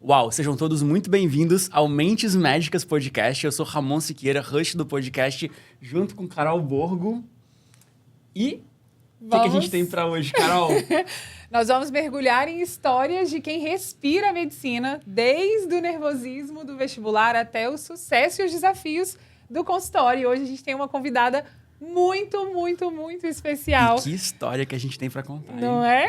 Uau, sejam todos muito bem-vindos ao Mentes Médicas Podcast. Eu sou Ramon Siqueira, host do podcast, junto com Carol Borgo. E o que a gente tem para hoje, Carol? Nós vamos mergulhar em histórias de quem respira a medicina, desde o nervosismo do vestibular até o sucesso e os desafios do consultório. E hoje a gente tem uma convidada muito especial. E que história que a gente tem para contar, não é?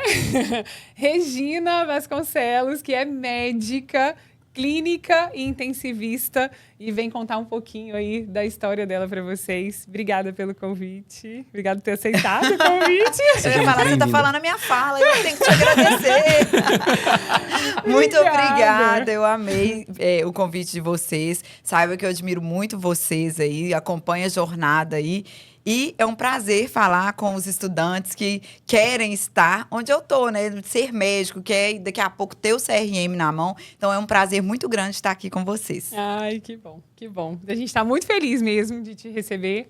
Regina Vasconcelos, que é médica, clínica e intensivista, e vem contar um pouquinho aí da história dela para vocês. Obrigada pelo convite. Obrigada por ter aceitado o convite. Eu ia falar, você tá falando a minha fala, eu tenho que te agradecer. Muito obrigada, eu amei o convite de vocês. Saiba que eu admiro muito vocês aí, acompanho a jornada aí. E é um prazer falar com os estudantes que querem estar onde eu tô, né? Ser médico, quer daqui a pouco ter o CRM na mão. Então é um prazer muito grande estar aqui com vocês. Ai, que bom, que bom. A gente está muito feliz mesmo de te receber.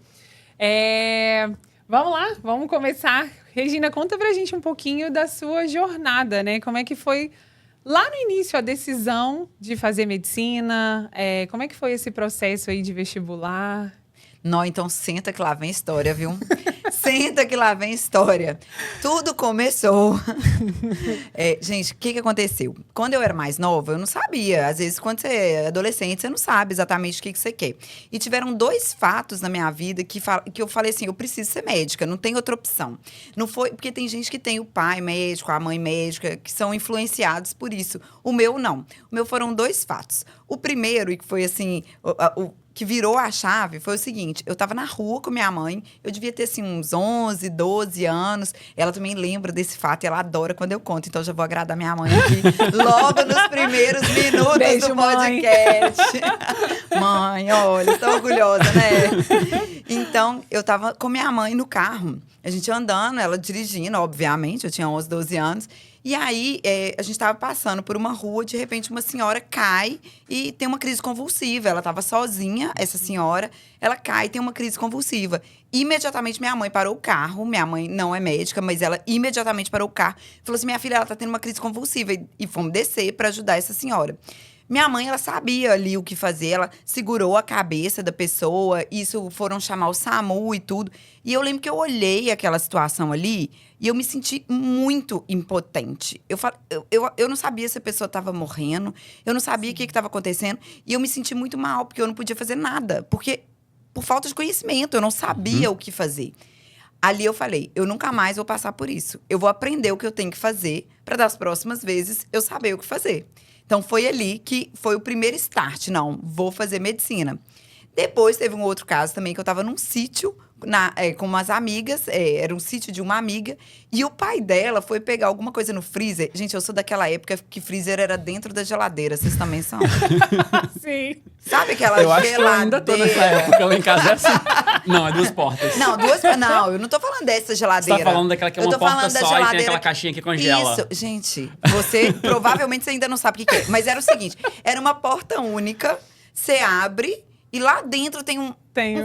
Vamos lá, vamos começar. Regina, conta pra gente um pouquinho da sua jornada, né? Como é que foi lá no início a decisão de fazer medicina? Como é que foi esse processo aí de vestibular? Não, então senta que lá vem história, viu? Senta que lá vem história. Tudo começou. Gente, o que aconteceu? Quando eu era mais nova, eu não sabia. Às vezes, quando você é adolescente, você não sabe exatamente o que você quer. E tiveram dois fatos na minha vida que eu falei assim, eu preciso ser médica, não tem outra opção. Não foi, porque tem gente que tem o pai médico, a mãe médica, que são influenciados por isso. O meu, não. O meu foram dois fatos. O primeiro, e que foi assim, que virou a chave, foi o seguinte. Eu tava na rua com minha mãe, eu devia ter, assim, uns 11, 12 anos. Ela também lembra desse fato e ela adora quando eu conto. Então, eu já vou agradar minha mãe aqui logo nos primeiros minutos. Beijo, do podcast. Mãe, olha, estou orgulhosa, né? Então, eu tava com minha mãe no carro. A gente andando, ela dirigindo, obviamente. Eu tinha 11, 12 anos. E aí, a gente estava passando por uma rua, de repente uma senhora cai e tem uma crise convulsiva. Ela estava sozinha, essa senhora, ela cai e tem uma crise convulsiva. Imediatamente, minha mãe parou o carro. Minha mãe não é médica, mas ela imediatamente parou o carro. Falou assim, minha filha, ela está tendo uma crise convulsiva. E fomos descer para ajudar essa senhora. Minha mãe, ela sabia ali o que fazer, ela segurou a cabeça da pessoa, isso foram chamar o SAMU e tudo. E eu lembro que eu olhei aquela situação ali e eu me senti muito impotente. Eu não sabia se a pessoa estava morrendo, eu não sabia o que estava acontecendo. E eu me senti muito mal, porque eu não podia fazer nada. Porque, por falta de conhecimento, eu não sabia o que fazer. Ali eu falei, eu nunca mais vou passar por isso. Eu vou aprender o que eu tenho que fazer para das próximas vezes eu saber o que fazer. Então, foi ali que foi o primeiro start. Não, vou fazer medicina. Depois, teve um outro caso também, que eu estava num sítio com umas amigas. Era um sítio de uma amiga. E o pai dela foi pegar alguma coisa no freezer. Gente, eu sou daquela época que freezer era dentro da geladeira. Vocês também são? Sim. Sabe aquela eu geladeira? Acho que eu ainda tô nessa época lá em casa. É assim. Não, é duas portas. Não, eu não tô falando dessa geladeira. Você tá falando daquela que é uma porta só e tem aquela caixinha que congela. Isso, gente. Provavelmente você ainda não sabe o que é. Mas era o seguinte, era uma porta única, você abre e lá dentro tem um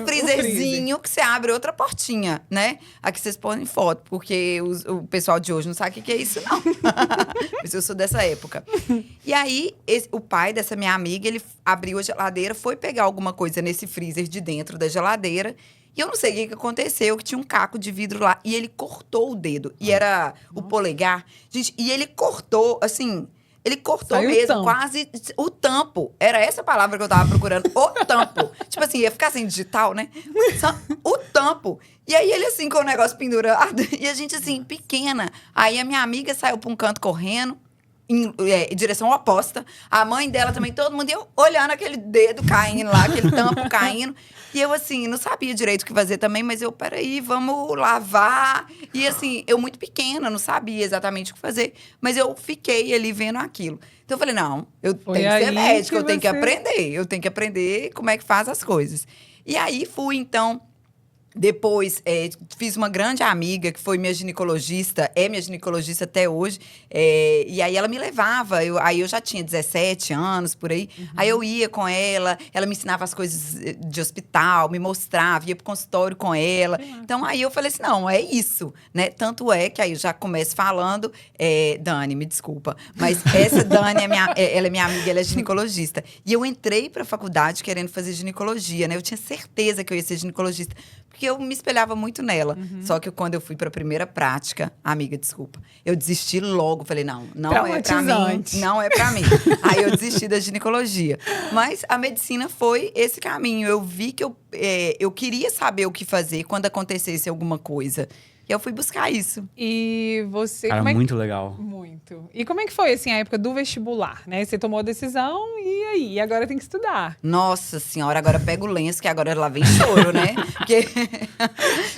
freezerzinho que você abre outra portinha, né? Aqui vocês põem foto, porque o pessoal de hoje não sabe o que é isso, não. Mas eu sou dessa época. E aí, o pai dessa minha amiga, ele abriu a geladeira, foi pegar alguma coisa nesse freezer de dentro da geladeira. E eu não sei o que aconteceu, que tinha um caco de vidro lá. E ele cortou o dedo. E era o polegar. Gente, e ele cortou, assim... Ele cortou saiu mesmo, quase o tampo. Era essa palavra que eu tava procurando. O tampo. Tipo assim, ia ficar sem digital, né? O tampo. E aí ele assim, com o negócio pendurado. E a gente assim, pequena. Aí a minha amiga saiu pra um canto correndo. Em direção oposta. A mãe dela também, todo mundo ia olhando aquele dedo caindo lá, aquele tampo caindo. E eu, assim, não sabia direito o que fazer também, mas eu, peraí, vamos lavar. E, assim, eu muito pequena, não sabia exatamente o que fazer. Mas eu fiquei ali vendo aquilo. Então, eu falei, não, eu tenho que ser médica, eu tenho que aprender. Eu tenho que aprender como é que faz as coisas. E aí, fui, então, Depois, fiz uma grande amiga que foi minha ginecologista, é minha ginecologista até hoje. E aí ela me levava, aí eu já tinha 17 anos, por aí. Aí eu ia com ela me ensinava as coisas de hospital, me mostrava, ia pro consultório com ela. Então aí eu falei assim, não, é isso, né? Tanto é que aí eu já começo falando, Dani, me desculpa, mas essa Dani, ela é minha amiga, ela é ginecologista. E eu entrei pra faculdade querendo fazer ginecologia, né? Eu tinha certeza que eu ia ser ginecologista. Porque eu me espelhava muito nela. Só que quando eu fui pra primeira prática, amiga, desculpa, eu desisti logo. Falei, não é pra mim, não é pra mim. Aí eu desisti da ginecologia. Mas a medicina foi esse caminho. Eu vi que eu queria saber o que fazer quando acontecesse alguma coisa. E eu fui buscar isso. E você... Cara, muito legal. Muito. E como é que foi, assim, a época do vestibular, né? Você tomou a decisão e aí? Agora tem que estudar. Nossa senhora, agora pega o lenço, que agora lá vem choro, né? Porque...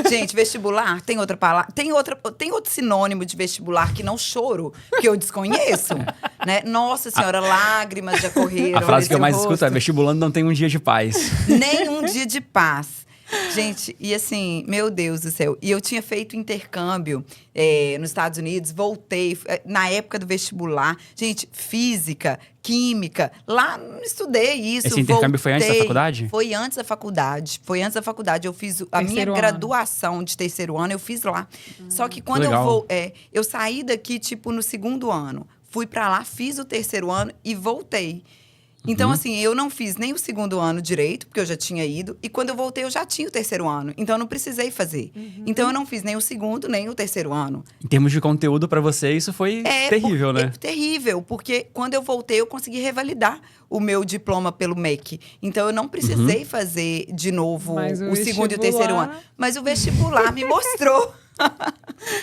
Gente, vestibular, tem outra palavra... Tem outro sinônimo de vestibular que não choro, que eu desconheço, né? Nossa senhora, lágrimas já correram. A frase que eu mais escuto é: vestibulando não tem um dia de paz. Nem um dia de paz. Gente, e assim, meu Deus do céu. E eu tinha feito intercâmbio nos Estados Unidos, voltei na época do vestibular. Gente, física, química, lá estudei isso. Esse intercâmbio foi antes da faculdade? Foi antes da faculdade. Foi antes da faculdade. Eu fiz a minha graduação de terceiro ano, eu fiz lá. Só que quando eu saí daqui, tipo, no segundo ano. Fui pra lá, fiz o terceiro ano e voltei. Então, assim, eu não fiz nem o segundo ano direito, porque eu já tinha ido. E quando eu voltei, eu já tinha o terceiro ano. Então, eu não precisei fazer. Então, eu não fiz nem o segundo, nem o terceiro ano. Em termos de conteúdo, pra você, isso foi terrível, né? Terrível, porque quando eu voltei, eu consegui revalidar o meu diploma pelo MEC. Então, eu não precisei fazer de novo o segundo e o terceiro ano. Mas o vestibular me mostrou.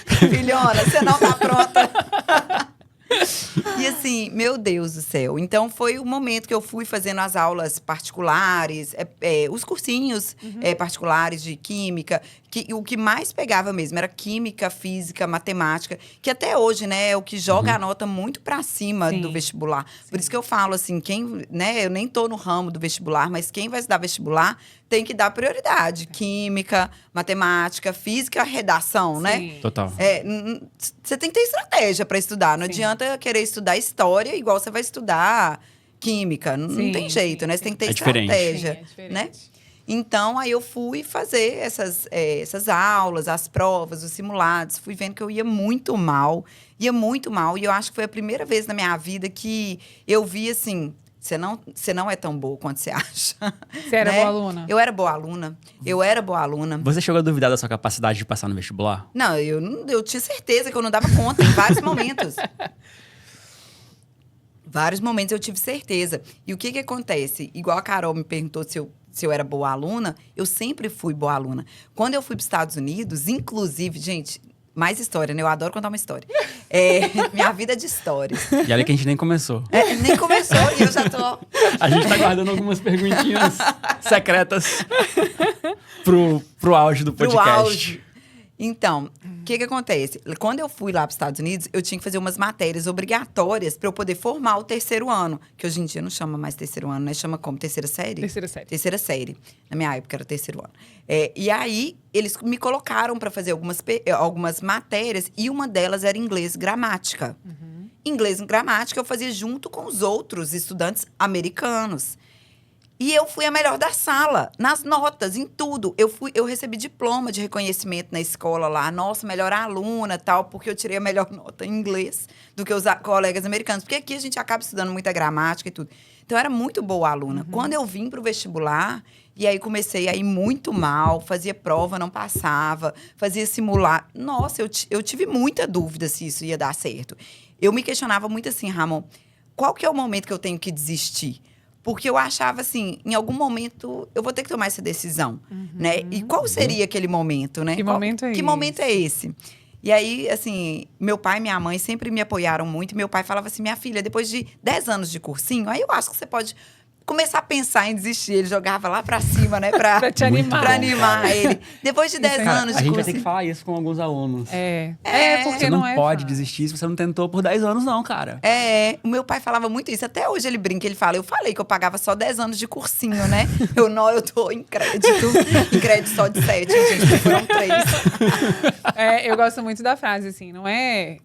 Filhona, você não tá pronta. E assim, meu Deus do céu. Então, foi o momento que eu fui fazendo as aulas particulares, os cursinhos particulares de química. O que mais pegava mesmo era química, física, matemática. Que até hoje, né, é o que joga a nota muito pra cima do vestibular. Por isso que eu falo assim, eu nem tô no ramo do vestibular, mas quem vai estudar vestibular tem que dar prioridade. Química, matemática, física, redação, né? Total. Você tem que ter estratégia para estudar. Não adianta querer estudar história igual você vai estudar química. Não tem jeito, né? Você tem que ter estratégia, né? Então, aí eu fui fazer essas aulas, as provas, os simulados. Fui vendo que eu ia muito mal. E eu acho que foi a primeira vez na minha vida que eu vi, assim... Você não é tão boa quanto você acha. Você era boa aluna? Eu era boa aluna. Você chegou a duvidar da sua capacidade de passar no vestibular? Não, eu tinha certeza que eu não dava conta em vários momentos. Vários momentos eu tive certeza. E o que acontece? Igual a Carol me perguntou se eu era boa aluna, eu sempre fui boa aluna. Quando eu fui para os Estados Unidos, inclusive, gente... Mais história, né? Eu adoro contar uma história. Minha vida é de histórias. E olha que a gente nem começou. Nem começou e eu já tô... A gente tá guardando algumas perguntinhas secretas pro auge do podcast. Pro auge. Então, o que acontece? Quando eu fui lá para os Estados Unidos, eu tinha que fazer umas matérias obrigatórias para eu poder formar o terceiro ano. Que hoje em dia não chama mais terceiro ano, né? Chama como? Terceira série? Terceira série. Terceira série. Na minha época era terceiro ano. E aí, eles me colocaram para fazer algumas matérias e uma delas era inglês gramática. Inglês gramática eu fazia junto com os outros estudantes americanos. E eu fui a melhor da sala, nas notas, em tudo. Eu recebi diploma de reconhecimento na escola lá. Nossa, melhor aluna, tal, porque eu tirei a melhor nota em inglês do que os colegas americanos. Porque aqui a gente acaba estudando muita gramática e tudo. Então, eu era muito boa aluna. Quando eu vim para o vestibular, e aí comecei a ir muito mal, fazia prova, não passava, fazia simular. Nossa, eu tive muita dúvida se isso ia dar certo. Eu me questionava muito assim, Ramon, qual que é o momento que eu tenho que desistir? Porque eu achava assim, em algum momento eu vou ter que tomar essa decisão, né? E qual seria aquele momento, né? Que momento é esse? E aí, assim, meu pai e minha mãe sempre me apoiaram muito. Meu pai falava assim, minha filha, depois de 10 anos de cursinho, aí eu acho que você pode começar a pensar em desistir. Ele jogava lá pra cima, né? Pra te animar. Pra animar ele. Depois de 10 anos A de gente vai curso... ter que falar isso com alguns alunos. Porque Você não é pode fácil. desistir se você não tentou por 10 anos, não, cara. O meu pai falava muito isso. Até hoje ele brinca, ele fala, eu falei que eu pagava só 10 anos de cursinho, né? Eu tô em crédito. Em crédito só de 7, gente, foram 3. Eu gosto muito da frase, assim, não é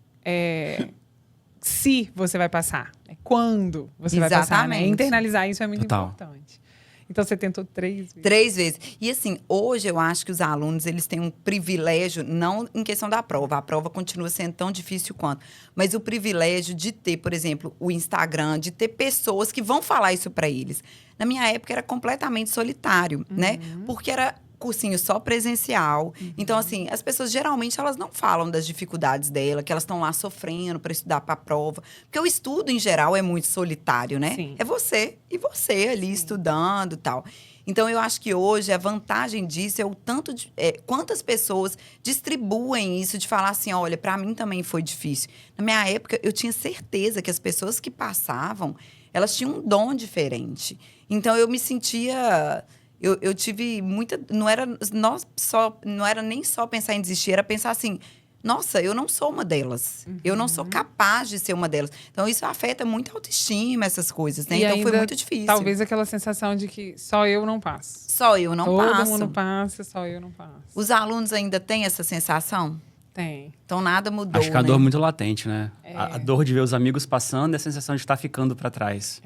se você vai passar, é quando você vai passar, né? Exatamente. Internalizar isso é muito Total. importante. Então, você tentou 3 vezes. 3 vezes. E assim, hoje eu acho que os alunos, eles têm um privilégio, não em questão da prova, a prova continua sendo tão difícil quanto, mas o privilégio de ter, por exemplo, o Instagram, de ter pessoas que vão falar isso para eles. Na minha época era completamente solitário, né? Porque era cursinho só presencial. Então, assim, as pessoas geralmente elas não falam das dificuldades dela, que elas estão lá sofrendo para estudar para a prova. Porque o estudo, em geral, é muito solitário, né? Sim. É você e você ali estudando e tal. Então, eu acho que hoje a vantagem disso é o tanto de... quantas pessoas distribuem isso de falar assim, olha, para mim também foi difícil. Na minha época, eu tinha certeza que as pessoas que passavam, elas tinham um dom diferente. Então, eu me sentia... Eu tive muita... Não era nem só pensar em desistir, era pensar assim... Nossa, eu não sou uma delas. Eu não sou capaz de ser uma delas. Então, isso afeta muito a autoestima, essas coisas, né? E Então, foi ainda, muito difícil. Talvez aquela sensação de que só eu não passo. Só eu não passo. Todo mundo passa, só eu não passo. Os alunos ainda têm essa sensação? Tem. Então, nada mudou, Acho que é a né? dor muito latente, né? A dor de ver os amigos passando e a sensação de estar ficando para trás.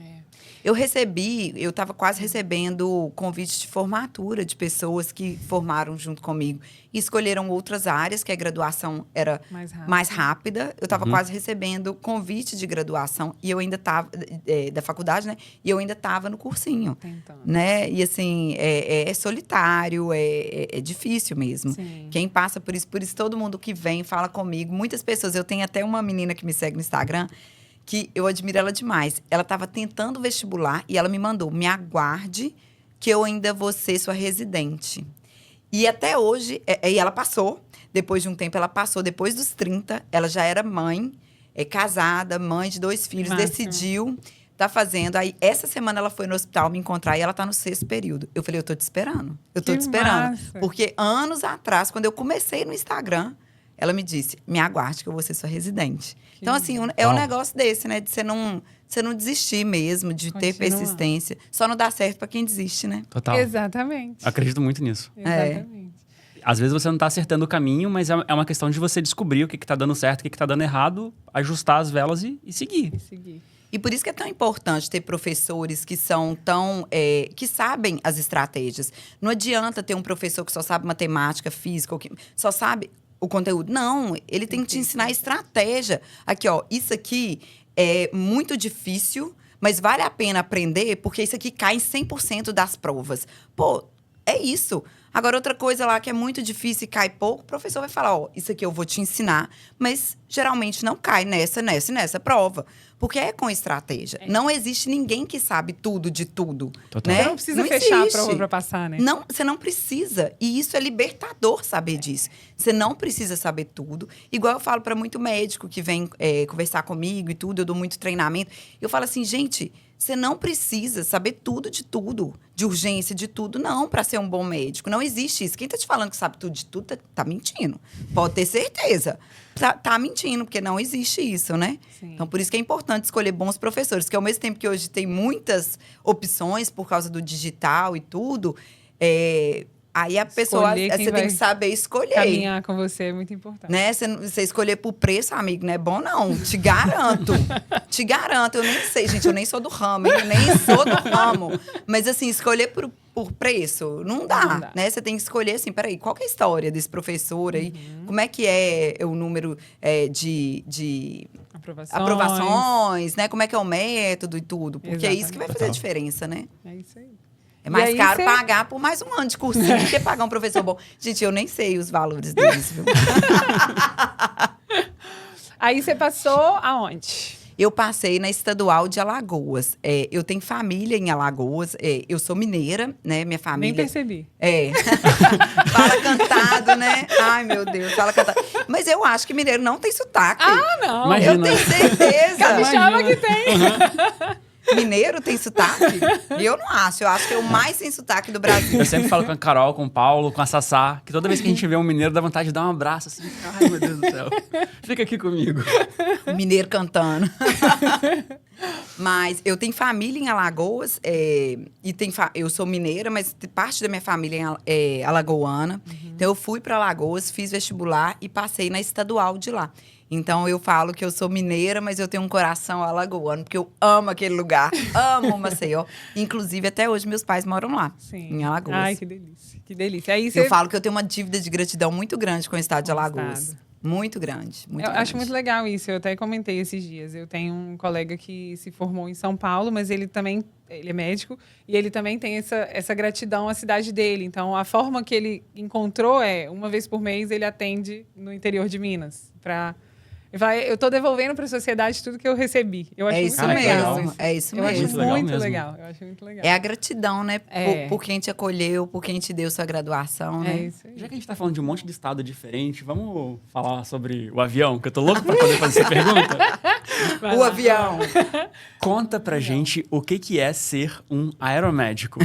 Eu estava quase recebendo convites de formatura de pessoas que formaram junto comigo e escolheram outras áreas, que a graduação era mais rápida. Eu estava quase recebendo convite de graduação e eu ainda estava, da faculdade, né? E eu ainda estava no cursinho. Tentando. Né? E assim, é solitário, é difícil mesmo. Sim. Quem passa por isso todo mundo que vem fala comigo. Muitas pessoas, eu tenho até uma menina que me segue no Instagram, que eu admiro ela demais. Ela estava tentando vestibular e ela me mandou, me aguarde que eu ainda vou ser sua residente. E até hoje, e ela passou, depois de um tempo ela passou, depois dos 30, ela já era mãe, casada, mãe de 2 filhos, Máximo. decidiu, tá fazendo. Aí, essa semana ela foi no hospital me encontrar e ela tá no 6º período. Eu falei, eu tô te esperando. Eu tô Que te esperando. massa. Porque anos atrás, quando eu comecei no Instagram, ela me disse, me aguarde que eu vou ser sua residente. Então, assim, é um negócio desse, né? De você não desistir mesmo, de ter persistência. Só não dá certo pra quem desiste, né? Total. Exatamente. Acredito muito nisso. Exatamente. Às vezes você não tá acertando o caminho, mas é uma questão de você descobrir o que tá dando certo, o que tá dando errado, ajustar as velas e seguir. E seguir. E por isso que é tão importante ter professores que são tão... que sabem as estratégias. Não adianta ter um professor que só sabe matemática, física, ou que só sabe o conteúdo. Não, ele tem que te ensinar estratégia. Aqui, ó, isso aqui é muito difícil, mas vale a pena aprender, porque isso aqui cai em 100% das provas. Pô, é isso. Agora, outra coisa lá que é muito difícil e cai pouco, o professor vai falar, ó, isso aqui eu vou te ensinar, mas geralmente não cai nessa prova. Porque é com estratégia. Não existe ninguém que sabe tudo de tudo. Total. Né? Você não precisa Não fechar existe. a prova pra passar, né? Não, você não precisa. E isso é libertador saber disso. Você não precisa saber tudo. Igual eu falo para muito médico que vem conversar comigo e tudo, eu dou muito treinamento. Eu falo assim, gente, você não precisa saber tudo, de urgência, de tudo, não, para ser um bom médico. Não existe isso. Quem tá te falando que sabe tudo de tudo, tá mentindo. Pode ter certeza. Tá mentindo, porque não existe isso, né? Sim. Então, por isso que é importante escolher bons professores. Que ao mesmo tempo que hoje tem muitas opções por causa do digital e tudo, aí a pessoa, você tem que saber escolher. Caminhar com você é muito importante. Né? Você escolher por preço, amigo, não é bom, não. Te garanto. Te garanto. Eu nem sei, gente, eu nem sou do ramo, hein? Eu nem sou do ramo. Mas, assim, escolher por preço, não dá, né? Você tem que escolher, assim, peraí, qual que é a história desse professor aí? Como é que é o número de aprovações, né? Como é que é o método e tudo? Porque é isso que vai fazer a diferença, né? É isso aí. É mais caro pagar por mais um ano de cursinho do que pagar um professor bom. Gente, eu nem sei os valores deles, viu? Aí você passou aonde? Eu passei na Estadual de Alagoas. Eu tenho família em Alagoas. Eu sou mineira, né? Minha família... Nem percebi. Fala cantado, né? Ai, meu Deus, fala cantado. Mas eu acho que mineiro não tem sotaque. Ah, não. Imagina. Eu tenho certeza. Capixaba que tem. Mineiro tem sotaque? E eu não acho. Eu acho que é o mais sem sotaque do Brasil. Eu sempre falo com a Carol, com o Paulo, com a Sassá, que toda vez que a gente vê um mineiro dá vontade de dar um abraço, assim. Ai, meu Deus do céu. Fica aqui comigo. Mineiro cantando. Mas eu tenho família em Alagoas, eu sou mineira, mas parte da minha família é alagoana. Então, eu fui para Alagoas, fiz vestibular e passei na estadual de lá. Então, eu falo que eu sou mineira, mas eu tenho um coração alagoano, porque eu amo aquele lugar, amo Maceió. Inclusive, até hoje, meus pais moram lá, em Alagoas. Ai, que delícia, que delícia. Aí Eu falo que eu tenho uma dívida de gratidão muito grande com o estado de Alagoas. Muito grande, muito grande. Acho muito legal isso, eu até comentei esses dias. Eu tenho um colega que se formou em São Paulo, mas ele é médico, e ele também tem essa gratidão à cidade dele. Então, a forma que ele encontrou uma vez por mês, ele atende no interior de Minas, eu estou devolvendo para a sociedade tudo que eu recebi. Eu acho isso muito legal. mesmo. É isso eu mesmo. Acho muito legal. Eu acho muito legal. É a gratidão, né? Por quem te acolheu, por quem te deu sua graduação, né? Isso aí. Já que a gente tá falando de um monte de estado diferente, vamos falar sobre o avião, que eu tô louco pra poder fazer essa pergunta. O avião. Conta pra gente o que é ser um aeromédico.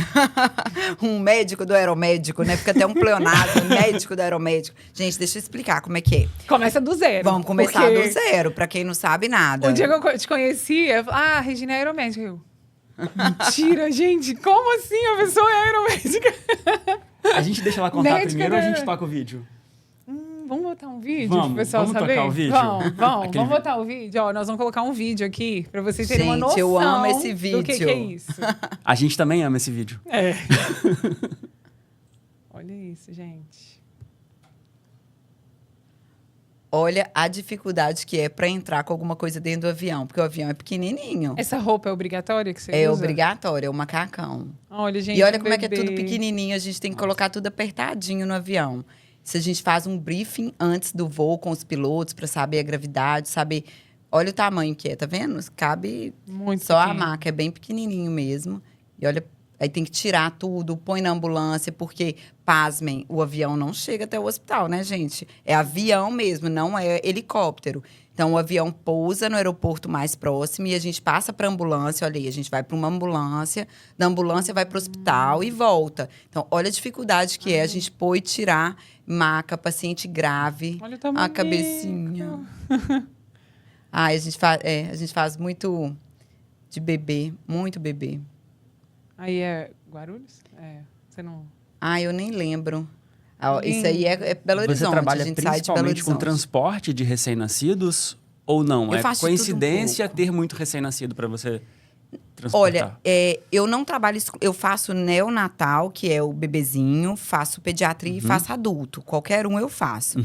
Um médico do aeromédico, né? Fica até um pleonasmo, médico do aeromédico. Gente, deixa eu explicar como é que é. Começa do zero. Vamos começar do zero, pra quem não sabe nada. O dia que eu te conheci, eu falei, a Regina é aeromédica. Mentira, gente. Como assim a pessoa é aeromédica? A gente deixa ela contar Médica primeiro ou a gente toca o vídeo? Vamos botar um vídeo pro pessoal vamos saber? Tocar o vídeo? Vamos botar o vídeo. Ó, nós vamos colocar um vídeo aqui pra vocês terem uma noção eu amo esse vídeo. do que é isso. A gente também ama esse vídeo. Olha isso, gente. Olha a dificuldade que é pra entrar com alguma coisa dentro do avião, porque o avião é pequenininho. Essa roupa é obrigatória que você usa? É obrigatório, é o macacão. Olha, gente, e olha como é que é tudo pequenininho, a gente tem que colocar tudo apertadinho no avião. Se a gente faz um briefing antes do voo com os pilotos para saber a gravidade, saber... Olha o tamanho que é, tá vendo? Cabe muito só pequeno. A maca, é bem pequenininho mesmo. E olha, aí tem que tirar tudo, põe na ambulância, porque, pasmem, o avião não chega até o hospital, né, gente? É avião mesmo, não é helicóptero. Então, o avião pousa no aeroporto mais próximo e a gente passa para ambulância. Olha aí, a gente vai para uma ambulância, da ambulância vai para o hospital e volta. Então, olha a dificuldade que é a gente pôr e tirar maca, paciente grave, olha o tamanho. A cabecinha. A gente faz muito de bebê, muito bebê. Aí é Guarulhos? Você não... Eu nem lembro. Isso aí é Belo Horizonte. Você trabalha a gente sai de Belo principalmente com Horizonte. transporte de recém-nascidos ou não? É coincidência ter muito recém-nascido para você transportar? Olha, eu não trabalho... Eu faço neonatal, que é o bebezinho, faço pediatria e faço adulto. Qualquer um eu faço.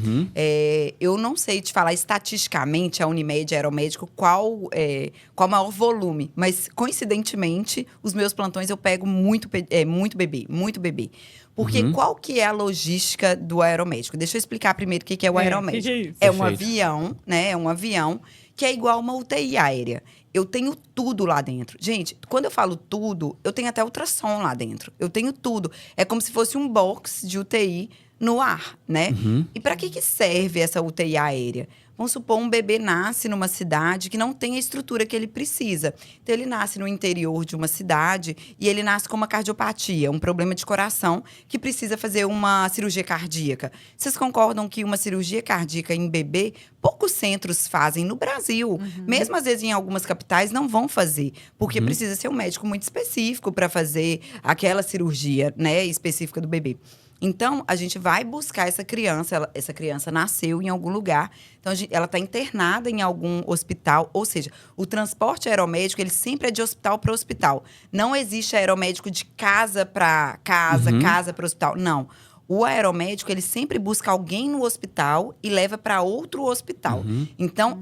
Eu não sei te falar estatisticamente, a Unimed, a Aeromédico, qual o maior volume. Mas, coincidentemente, os meus plantões eu pego muito bebê. Porque qual que é a logística do aeromédico? Deixa eu explicar primeiro o que é o aeromédico. Que é isso? É um avião, né? É um avião que é igual uma UTI aérea. Eu tenho tudo lá dentro. Gente, quando eu falo tudo, eu tenho até ultrassom lá dentro. Eu tenho tudo. É como se fosse um box de UTI no ar, né? E para que serve essa UTI aérea? Vamos supor, um bebê nasce numa cidade que não tem a estrutura que ele precisa. Então, ele nasce no interior de uma cidade e ele nasce com uma cardiopatia, um problema de coração, que precisa fazer uma cirurgia cardíaca. Vocês concordam que uma cirurgia cardíaca em bebê, poucos centros fazem no Brasil? Mesmo, às vezes, em algumas capitais, não vão fazer. Porque precisa ser um médico muito específico para fazer aquela cirurgia, né, específica do bebê. Então, a gente vai buscar essa criança. Essa criança nasceu em algum lugar. Então, ela está internada em algum hospital. Ou seja, o transporte aeromédico, ele sempre é de hospital para hospital. Não existe aeromédico de casa para casa, casa para hospital. Não. O aeromédico, ele sempre busca alguém no hospital e leva para outro hospital. Então,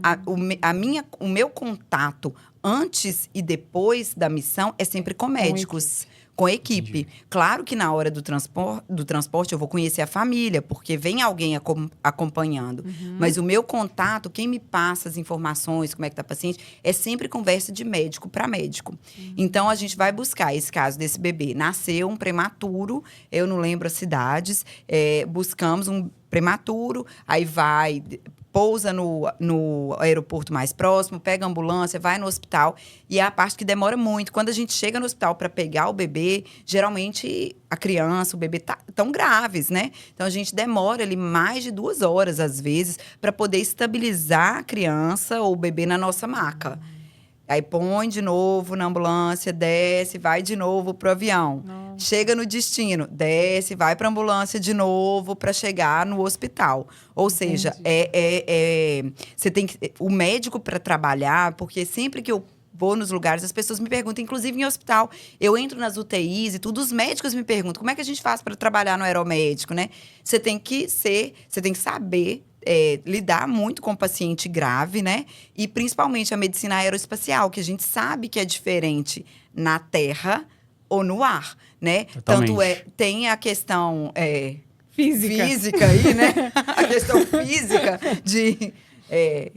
o meu contato antes e depois da missão é sempre com médicos. Com equipe. Entendi. Claro que na hora do transporte eu vou conhecer a família, porque vem alguém acompanhando. Mas o meu contato, quem me passa as informações, como é que tá o paciente, é sempre conversa de médico para médico. Então, a gente vai buscar esse caso desse bebê. Nasceu um prematuro, eu não lembro as cidades, buscamos um prematuro, aí vai... pousa no aeroporto mais próximo, pega a ambulância, vai no hospital. E é a parte que demora muito. Quando a gente chega no hospital para pegar o bebê, geralmente a criança, o bebê tão graves, né? Então, a gente demora ali mais de 2 horas, às vezes, para poder estabilizar a criança ou o bebê na nossa maca. Aí põe de novo na ambulância, desce, vai de novo pro avião. Nossa. Chega no destino, desce, vai pra ambulância de novo para chegar no hospital. Ou seja, você tem que o médico para trabalhar, porque sempre que eu vou nos lugares, as pessoas me perguntam, inclusive em hospital, eu entro nas UTIs e tudo, os médicos me perguntam, como é que a gente faz para trabalhar no aeromédico, né? Você tem que saber lidar muito com o paciente grave, né? E principalmente a medicina aeroespacial, que a gente sabe que é diferente na terra ou no ar, né? Totalmente. Tanto tem a questão Física aí, né? A questão física de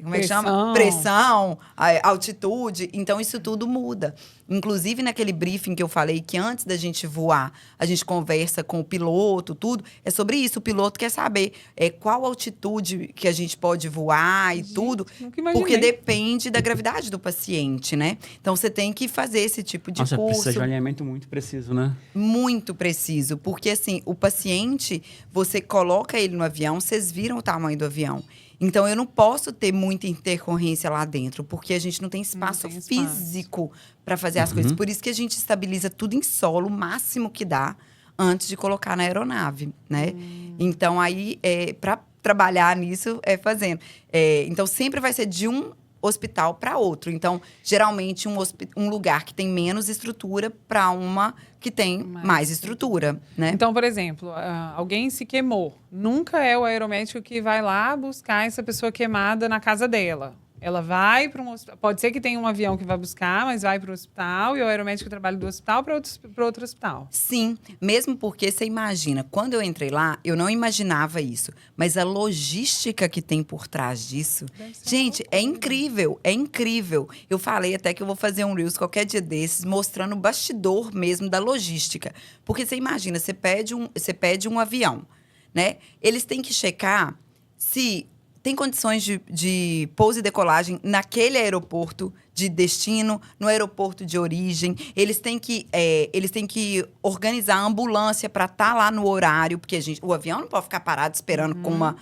como é que chama? Pressão, altitude. Então, isso tudo muda. Inclusive, naquele briefing que eu falei, que antes da gente voar, a gente conversa com o piloto, tudo. É sobre isso. O piloto quer saber qual altitude que a gente pode voar e tudo. Nunca imaginei. Porque depende da gravidade do paciente, né? Então, você tem que fazer esse tipo de curso. Precisa de um alinhamento muito preciso, né? Muito preciso. Porque, assim, o paciente, você coloca ele no avião, vocês viram o tamanho do avião. Então, eu não posso ter muita intercorrência lá dentro, porque a gente não tem espaço físico para fazer as coisas. Por isso que a gente estabiliza tudo em solo, o máximo que dá, antes de colocar na aeronave, né? Então, aí, para trabalhar nisso, fazendo. Então, sempre vai ser de um hospital para outro. Então, geralmente, um lugar que tem menos estrutura para uma que tem mais estrutura, né? Então, por exemplo, alguém se queimou. Nunca é o aeromédico que vai lá buscar essa pessoa queimada na casa dela. Ela vai para um hospital. Pode ser que tenha um avião que vai buscar, mas vai para o hospital e o aeromédico trabalha do hospital para outro hospital. Sim, mesmo porque você imagina, quando eu entrei lá, eu não imaginava isso. Mas a logística que tem por trás disso, gente, é incrível, é incrível. Eu falei até que eu vou fazer um Reels qualquer dia desses, mostrando o bastidor mesmo da logística. Porque você imagina, você pede um avião, né? Eles têm que checar se tem condições de pouso e decolagem naquele aeroporto de destino, no aeroporto de origem. Eles têm que organizar a ambulância para estar lá no horário, porque o avião não pode ficar parado esperando com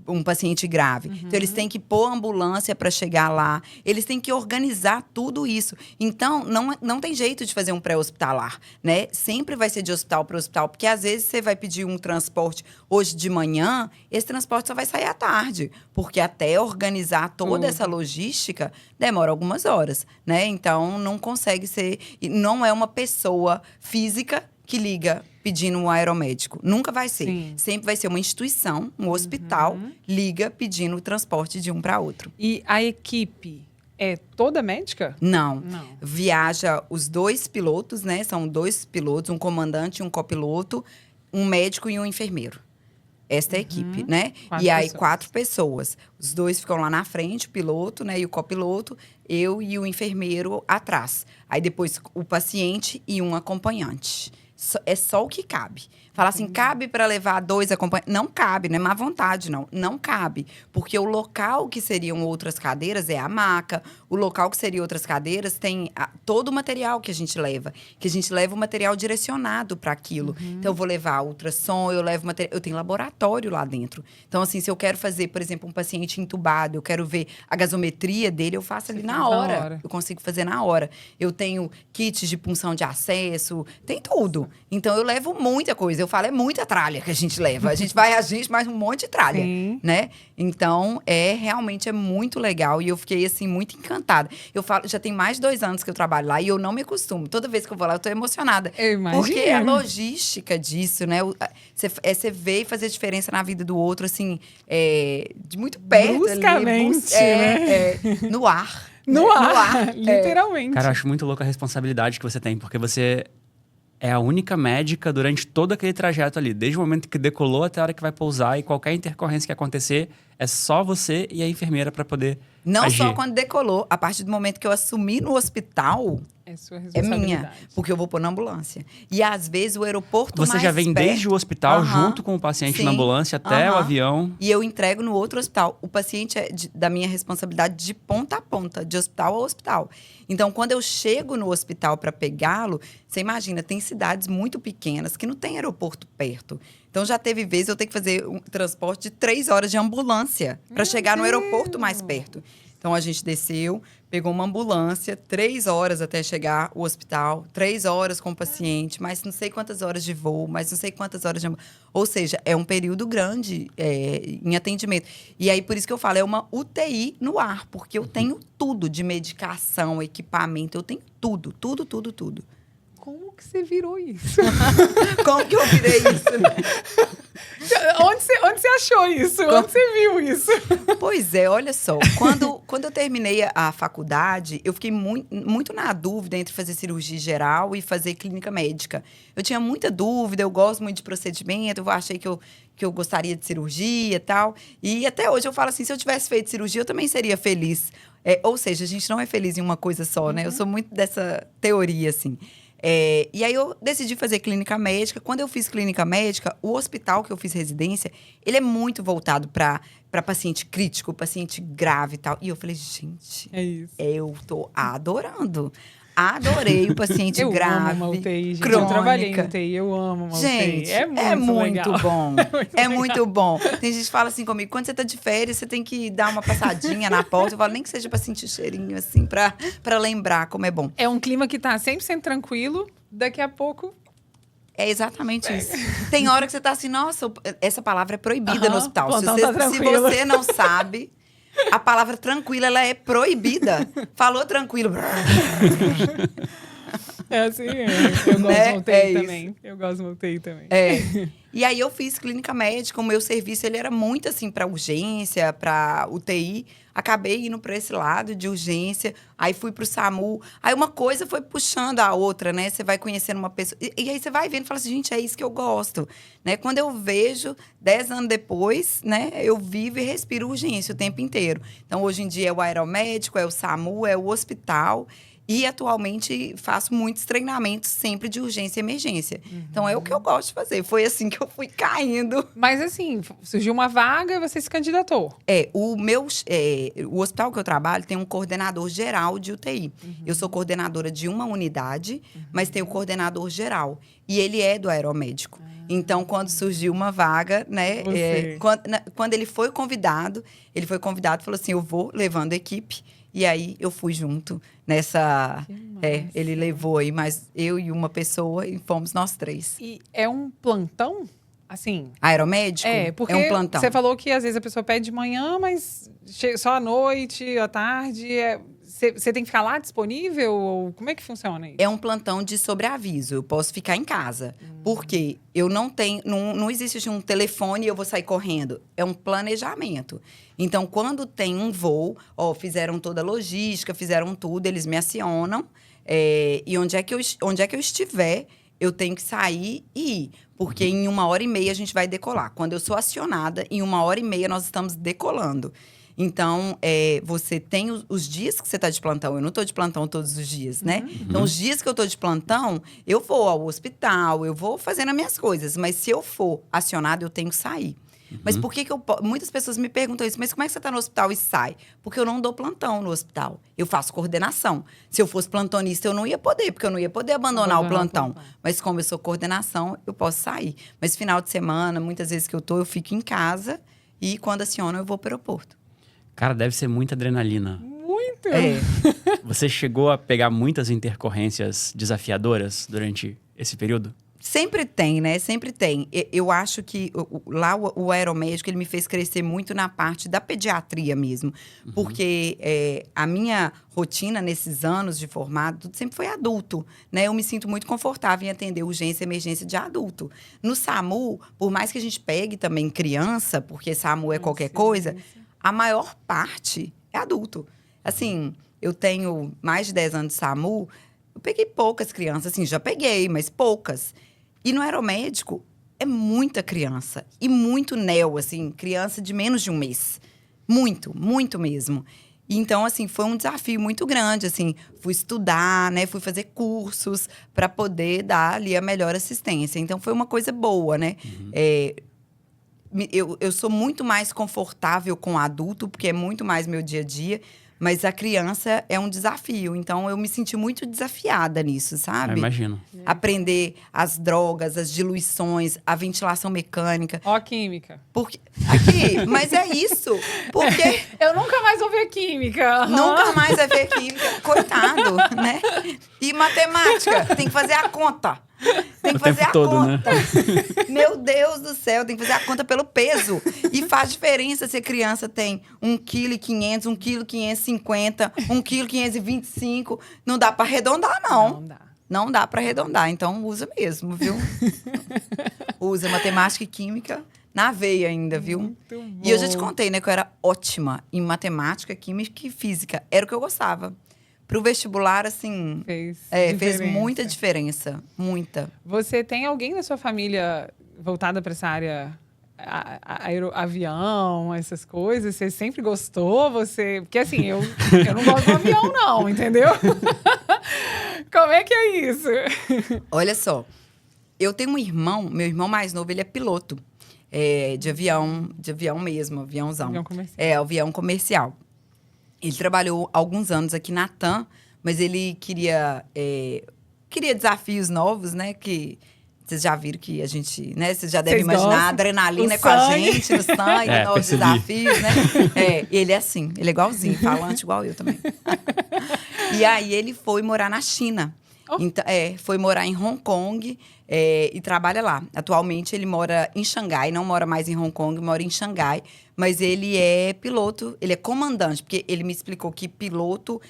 um paciente grave. Então, eles têm que pôr a ambulância para chegar lá. Eles têm que organizar tudo isso. Então, não tem jeito de fazer um pré-hospitalar, né? Sempre vai ser de hospital para hospital, porque às vezes você vai pedir um transporte hoje de manhã, esse transporte só vai sair à tarde, porque até organizar toda essa logística demora algumas horas, né? Então, não consegue ser... Não é uma pessoa física que liga pedindo um aeromédico. Nunca vai ser. Sim. Sempre vai ser uma instituição, um hospital, liga pedindo o transporte de um para outro. E a equipe é toda médica? Não. Não. Viaja os 2 pilotos, né? São 2 pilotos, um comandante e um copiloto, um médico e um enfermeiro. Esta é a equipe, né? 4 e aí, pessoas. 4 pessoas. Os 2 ficam lá na frente, o piloto, né? E o copiloto, eu e o enfermeiro atrás. Aí, depois, o paciente e um acompanhante. É só o que cabe. Falar assim, cabe para levar 2 acompanhantes? Não cabe, não é má vontade, não. Não cabe. Porque o local que seriam outras cadeiras é a maca. O local que seriam outras cadeiras tem todo o material que a gente leva. Que a gente leva o material direcionado para aquilo. Então, eu vou levar ultrassom, eu levo material... Eu tenho laboratório lá dentro. Então, assim, se eu quero fazer, por exemplo, um paciente entubado, eu quero ver a gasometria dele, eu faço ali na hora. Eu consigo fazer na hora. Eu tenho kits de punção de acesso, tem tudo. Então, eu levo muita coisa. Eu falo, é muita tralha que a gente leva. A gente vai mais um monte de tralha, né? Então, realmente é muito legal. E eu fiquei, assim, muito encantada. Eu falo, já tem mais de 2 anos que eu trabalho lá e eu não me acostumo. Toda vez que eu vou lá, eu tô emocionada. Eu imagino. Porque a logística disso, né? Você vê e fazer diferença na vida do outro, assim, de muito perto. Bruscamente, né? No ar. No ar, literalmente. Cara, eu acho muito louca a responsabilidade que você tem, porque você é a única médica durante todo aquele trajeto ali. Desde o momento que decolou até a hora que vai pousar, e qualquer intercorrência que acontecer, é só você e a enfermeira para poder Não agir. só quando decolou, a partir do momento que eu assumi no hospital, É sua é responsabilidade. minha, porque eu vou pôr na ambulância. E às vezes o aeroporto Você mais já vem perto, desde o hospital, Aham. junto com o paciente Sim. na ambulância, até o Aham. avião. E eu entrego no outro hospital. O paciente é da minha responsabilidade de ponta a ponta, de hospital a hospital. Então, quando eu chego no hospital para pegá-lo, você imagina, tem cidades muito pequenas que não tem aeroporto perto. Então, já teve vezes eu ter que fazer um transporte de 3 horas de ambulância para chegar no aeroporto mais perto. Então, a gente desceu, pegou uma ambulância, 3 horas até chegar ao hospital, 3 horas com o paciente, mais não sei quantas horas de voo, mais não sei quantas horas de ambulância. Ou seja, é um período grande em atendimento. E aí, por isso que eu falo, é uma UTI no ar, porque eu tenho tudo de medicação, equipamento, eu tenho tudo, tudo, tudo, tudo. Como que você virou isso? Como que eu virei isso? Onde você achou isso? Onde você viu isso? Pois é, olha só. Quando eu terminei a faculdade, eu fiquei muito na dúvida entre fazer cirurgia geral e fazer clínica médica. Eu tinha muita dúvida, eu gosto muito de procedimento, eu achei que eu gostaria de cirurgia e tal. E até hoje eu falo assim, se eu tivesse feito cirurgia, eu também seria feliz. Ou seja, a gente não é feliz em uma coisa só, né? Eu sou muito dessa teoria, assim. E aí eu decidi fazer clínica médica. Quando eu fiz clínica médica, o hospital que eu fiz residência, ele é muito voltado para paciente crítico, paciente grave e tal. E eu falei, gente, É isso. eu tô adorando. Adorei o paciente Eu grave, amo uma UTI, gente. crônica. Eu trabalhei em UTI, eu amo uma Gente, UTI. é muito legal. bom. Muito É legal. muito bom. Tem gente que fala assim comigo, quando você tá de férias, você tem que dar uma passadinha na porta. Eu falo, nem que seja pra sentir cheirinho, assim, pra lembrar como é bom. É um clima que tá 100% tranquilo, daqui a pouco... É exatamente isso. Tem hora que você tá assim, nossa, essa palavra é proibida no Aham, hospital. o Se plantão tá se tranquilo. você não sabe, a palavra tranquila, ela é proibida. Falou tranquilo. É assim, eu gosto Né? de UTI É isso. também. Eu gosto de UTI também. E aí eu fiz clínica médica, o meu serviço ele era muito assim para urgência, para UTI. Acabei indo para esse lado de urgência, aí fui pro SAMU. Aí uma coisa foi puxando a outra, né? Você vai conhecendo uma pessoa e aí você vai vendo e fala assim, gente, é isso que eu gosto, né? Quando eu vejo 10 anos depois, né, eu vivo e respiro urgência o tempo inteiro. Então hoje em dia é o aeromédico, é o SAMU, é o hospital. E, atualmente, faço muitos treinamentos sempre de urgência e emergência. Então, é o que eu gosto de fazer. Foi assim que eu fui caindo. Mas assim, surgiu uma vaga e você se candidatou. O hospital que eu trabalho tem um coordenador geral de UTI. Eu sou coordenadora de uma unidade, mas tem o coordenador geral. E ele é do aeromédico. Então, quando surgiu uma vaga, né? Você. Quando ele foi convidado e falou assim, eu vou levando a equipe. E aí, eu fui junto nessa... Que massa. Ele levou aí, mas eu e uma pessoa, e fomos nós 3. E é um plantão? Assim, Aeromédico porque é um plantão. você falou que às vezes a pessoa pede de manhã, mas só à noite, à tarde. Você tem que ficar lá disponível? Ou como é que funciona isso? É um plantão de sobreaviso. Eu posso ficar em casa. Porque eu não tenho... Não existe um telefone e eu vou sair correndo. É um planejamento. Então, quando tem um voo... fizeram toda a logística, fizeram tudo. Eles me acionam. E onde é que eu estiver, eu tenho que sair e ir. Porque em 1h30 a gente vai decolar. Quando eu sou acionada, em 1h30 nós estamos decolando. Então, você tem os dias que você está de plantão. Eu não estou de plantão todos os dias, né? Então, os dias que eu estou de plantão, eu vou ao hospital, eu vou fazendo as minhas coisas. Mas se eu for acionada, eu tenho que sair. Mas por que muitas pessoas me perguntam isso, mas como é que você está no hospital e sai? Porque eu não dou plantão no hospital. Eu faço coordenação. Se eu fosse plantonista, eu não ia poder, porque eu não ia poder abandonar o plantão. Mas como eu sou coordenação, eu posso sair. Mas final de semana, muitas vezes que eu fico em casa e quando aciono, eu vou para o aeroporto. Cara, deve ser muita adrenalina. Muito! Você chegou a pegar muitas intercorrências desafiadoras durante esse período? Sempre tem, né? Sempre tem. Eu acho que lá o aeromédico, ele me fez crescer muito na parte da pediatria mesmo. Porque a minha rotina nesses anos de formado, tudo sempre foi adulto, né? Eu me sinto muito confortável em atender urgência e emergência de adulto. No SAMU, por mais que a gente pegue também criança, porque SAMU é qualquer coisa, a maior parte é adulto. Assim, eu tenho mais de 10 anos de SAMU, eu peguei poucas crianças, assim, já peguei, mas poucas. E no aeromédico, é muita criança. E muito neo, assim, criança de menos de um mês. Muito, muito mesmo. Então, assim, foi um desafio muito grande, assim. Fui estudar, né? Fui fazer cursos para poder dar ali a melhor assistência. Então, foi uma coisa boa, né? Eu sou muito mais confortável com o adulto, porque é muito mais meu dia a dia. Mas a criança é um desafio. Então, eu me senti muito desafiada nisso, sabe? Imagino. Aprender as drogas, as diluições, a ventilação mecânica. Ó, química. Porque... Aqui, mas é isso. Porque Eu nunca mais vou ver química. nunca mais vai ver química. Coitado, né? E matemática, tem que fazer a conta. Tem que O fazer tempo a todo, conta. né? Meu Deus do céu, tem que fazer a conta pelo peso. E faz diferença se a criança tem 1,5 kg, 1,550 kg, 1,525 kg. Não dá para arredondar, não. Não dá. Não dá para arredondar, então usa mesmo, viu? Usa matemática e química na veia ainda, viu? Muito bom. E eu já te contei, né, que eu era ótima em matemática, química e física. Era o que eu gostava. Pro vestibular, assim, Fez fez diferença. muita diferença. Muita. Você tem alguém da sua família voltada para essa área avião, essas coisas? Você sempre gostou? Porque assim, eu não gosto de avião, não, entendeu? Como é que é isso? Olha só, eu tenho um irmão, meu irmão mais novo, ele é piloto de avião mesmo, aviãozão. Avião comercial. Avião comercial. Ele trabalhou alguns anos aqui na TAM, mas ele queria desafios novos, né? Que vocês já viram que a gente, né? Vocês já devem Vocês imaginar a gostam? adrenalina O com a sangue. gente, no sangue, novos percebi. desafios, né? Ele é assim, ele é igualzinho, falante igual eu também. E aí ele foi morar na China. Oh. Então, foi morar em Hong Kong e trabalha lá. Atualmente ele mora em Xangai, não mora mais em Hong Kong, mora em Xangai. Mas ele é piloto, ele é comandante, porque ele me explicou que piloto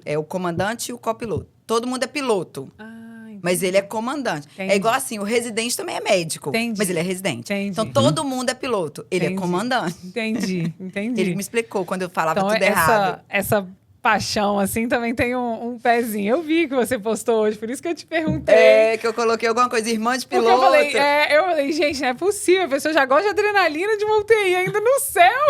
é o comandante e o copiloto. Todo mundo é piloto, Entendi. mas ele é comandante. Entendi. É igual assim, o residente também é médico, Entendi. mas ele é residente. Entendi. Então todo mundo é piloto, ele Entendi. é comandante. Entendi. Ele me explicou quando eu falava Então, tudo errado. essa paixão, assim, também tem um pezinho. Eu vi que você postou hoje, por isso que eu te perguntei. É, que eu coloquei alguma coisa, irmã de Porque piloto. eu falei, gente, não é possível. A pessoa já gosta de adrenalina de uma UTI ainda no céu.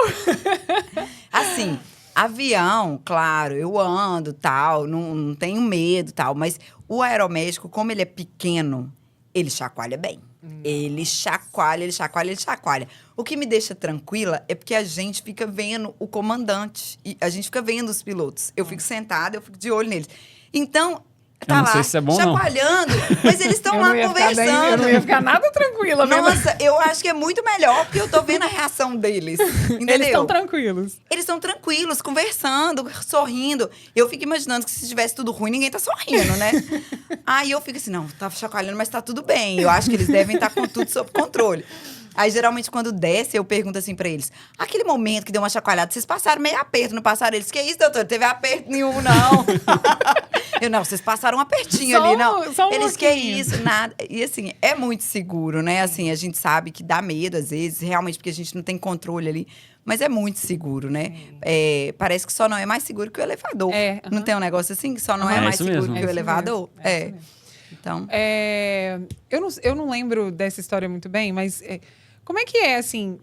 Assim, avião, claro, eu ando, tal, não tenho medo, tal. Mas o aeromédico, como ele é pequeno, ele chacoalha bem. Ele chacoalha, ele chacoalha, ele chacoalha. O que me deixa tranquila é porque a gente fica vendo o comandante. E a gente fica vendo os pilotos. Eu fico sentada, eu fico de olho neles. Então, tá não lá, sei se é bom, não. chacoalhando, mas eles estão Eu lá não ia ficar bem- conversando. eu não ia ficar nada tranquila. vendo- Nossa, eu acho que é muito melhor, porque eu tô vendo a reação deles. Entendeu? Eles estão tranquilos. Eles estão tranquilos, conversando, sorrindo. Eu fico imaginando que se tivesse tudo ruim, ninguém tá sorrindo, né? Aí eu fico assim, não, tá chacoalhando, mas tá tudo bem. Eu acho que eles devem estar com tudo sob controle. Aí, geralmente, quando desce, eu pergunto assim pra eles. Aquele momento que deu uma chacoalhada, vocês passaram meio aperto, não passaram? Eles, que isso, doutor? Não teve aperto nenhum, não. Eu, não, vocês passaram um apertinho Só ali, um- não. só um Eles, que pouquinho. isso, nada. E assim, é muito seguro, né? Assim, a gente sabe que dá medo, às vezes, realmente, porque a gente não tem controle ali. Mas é muito seguro, né? Parece que só não é mais seguro que o elevador. Não tem um negócio assim que só não é É mais isso seguro mesmo. que É o isso elevador? mesmo, é isso mesmo. Então, Eu não lembro dessa história muito bem, mas como é que é, assim...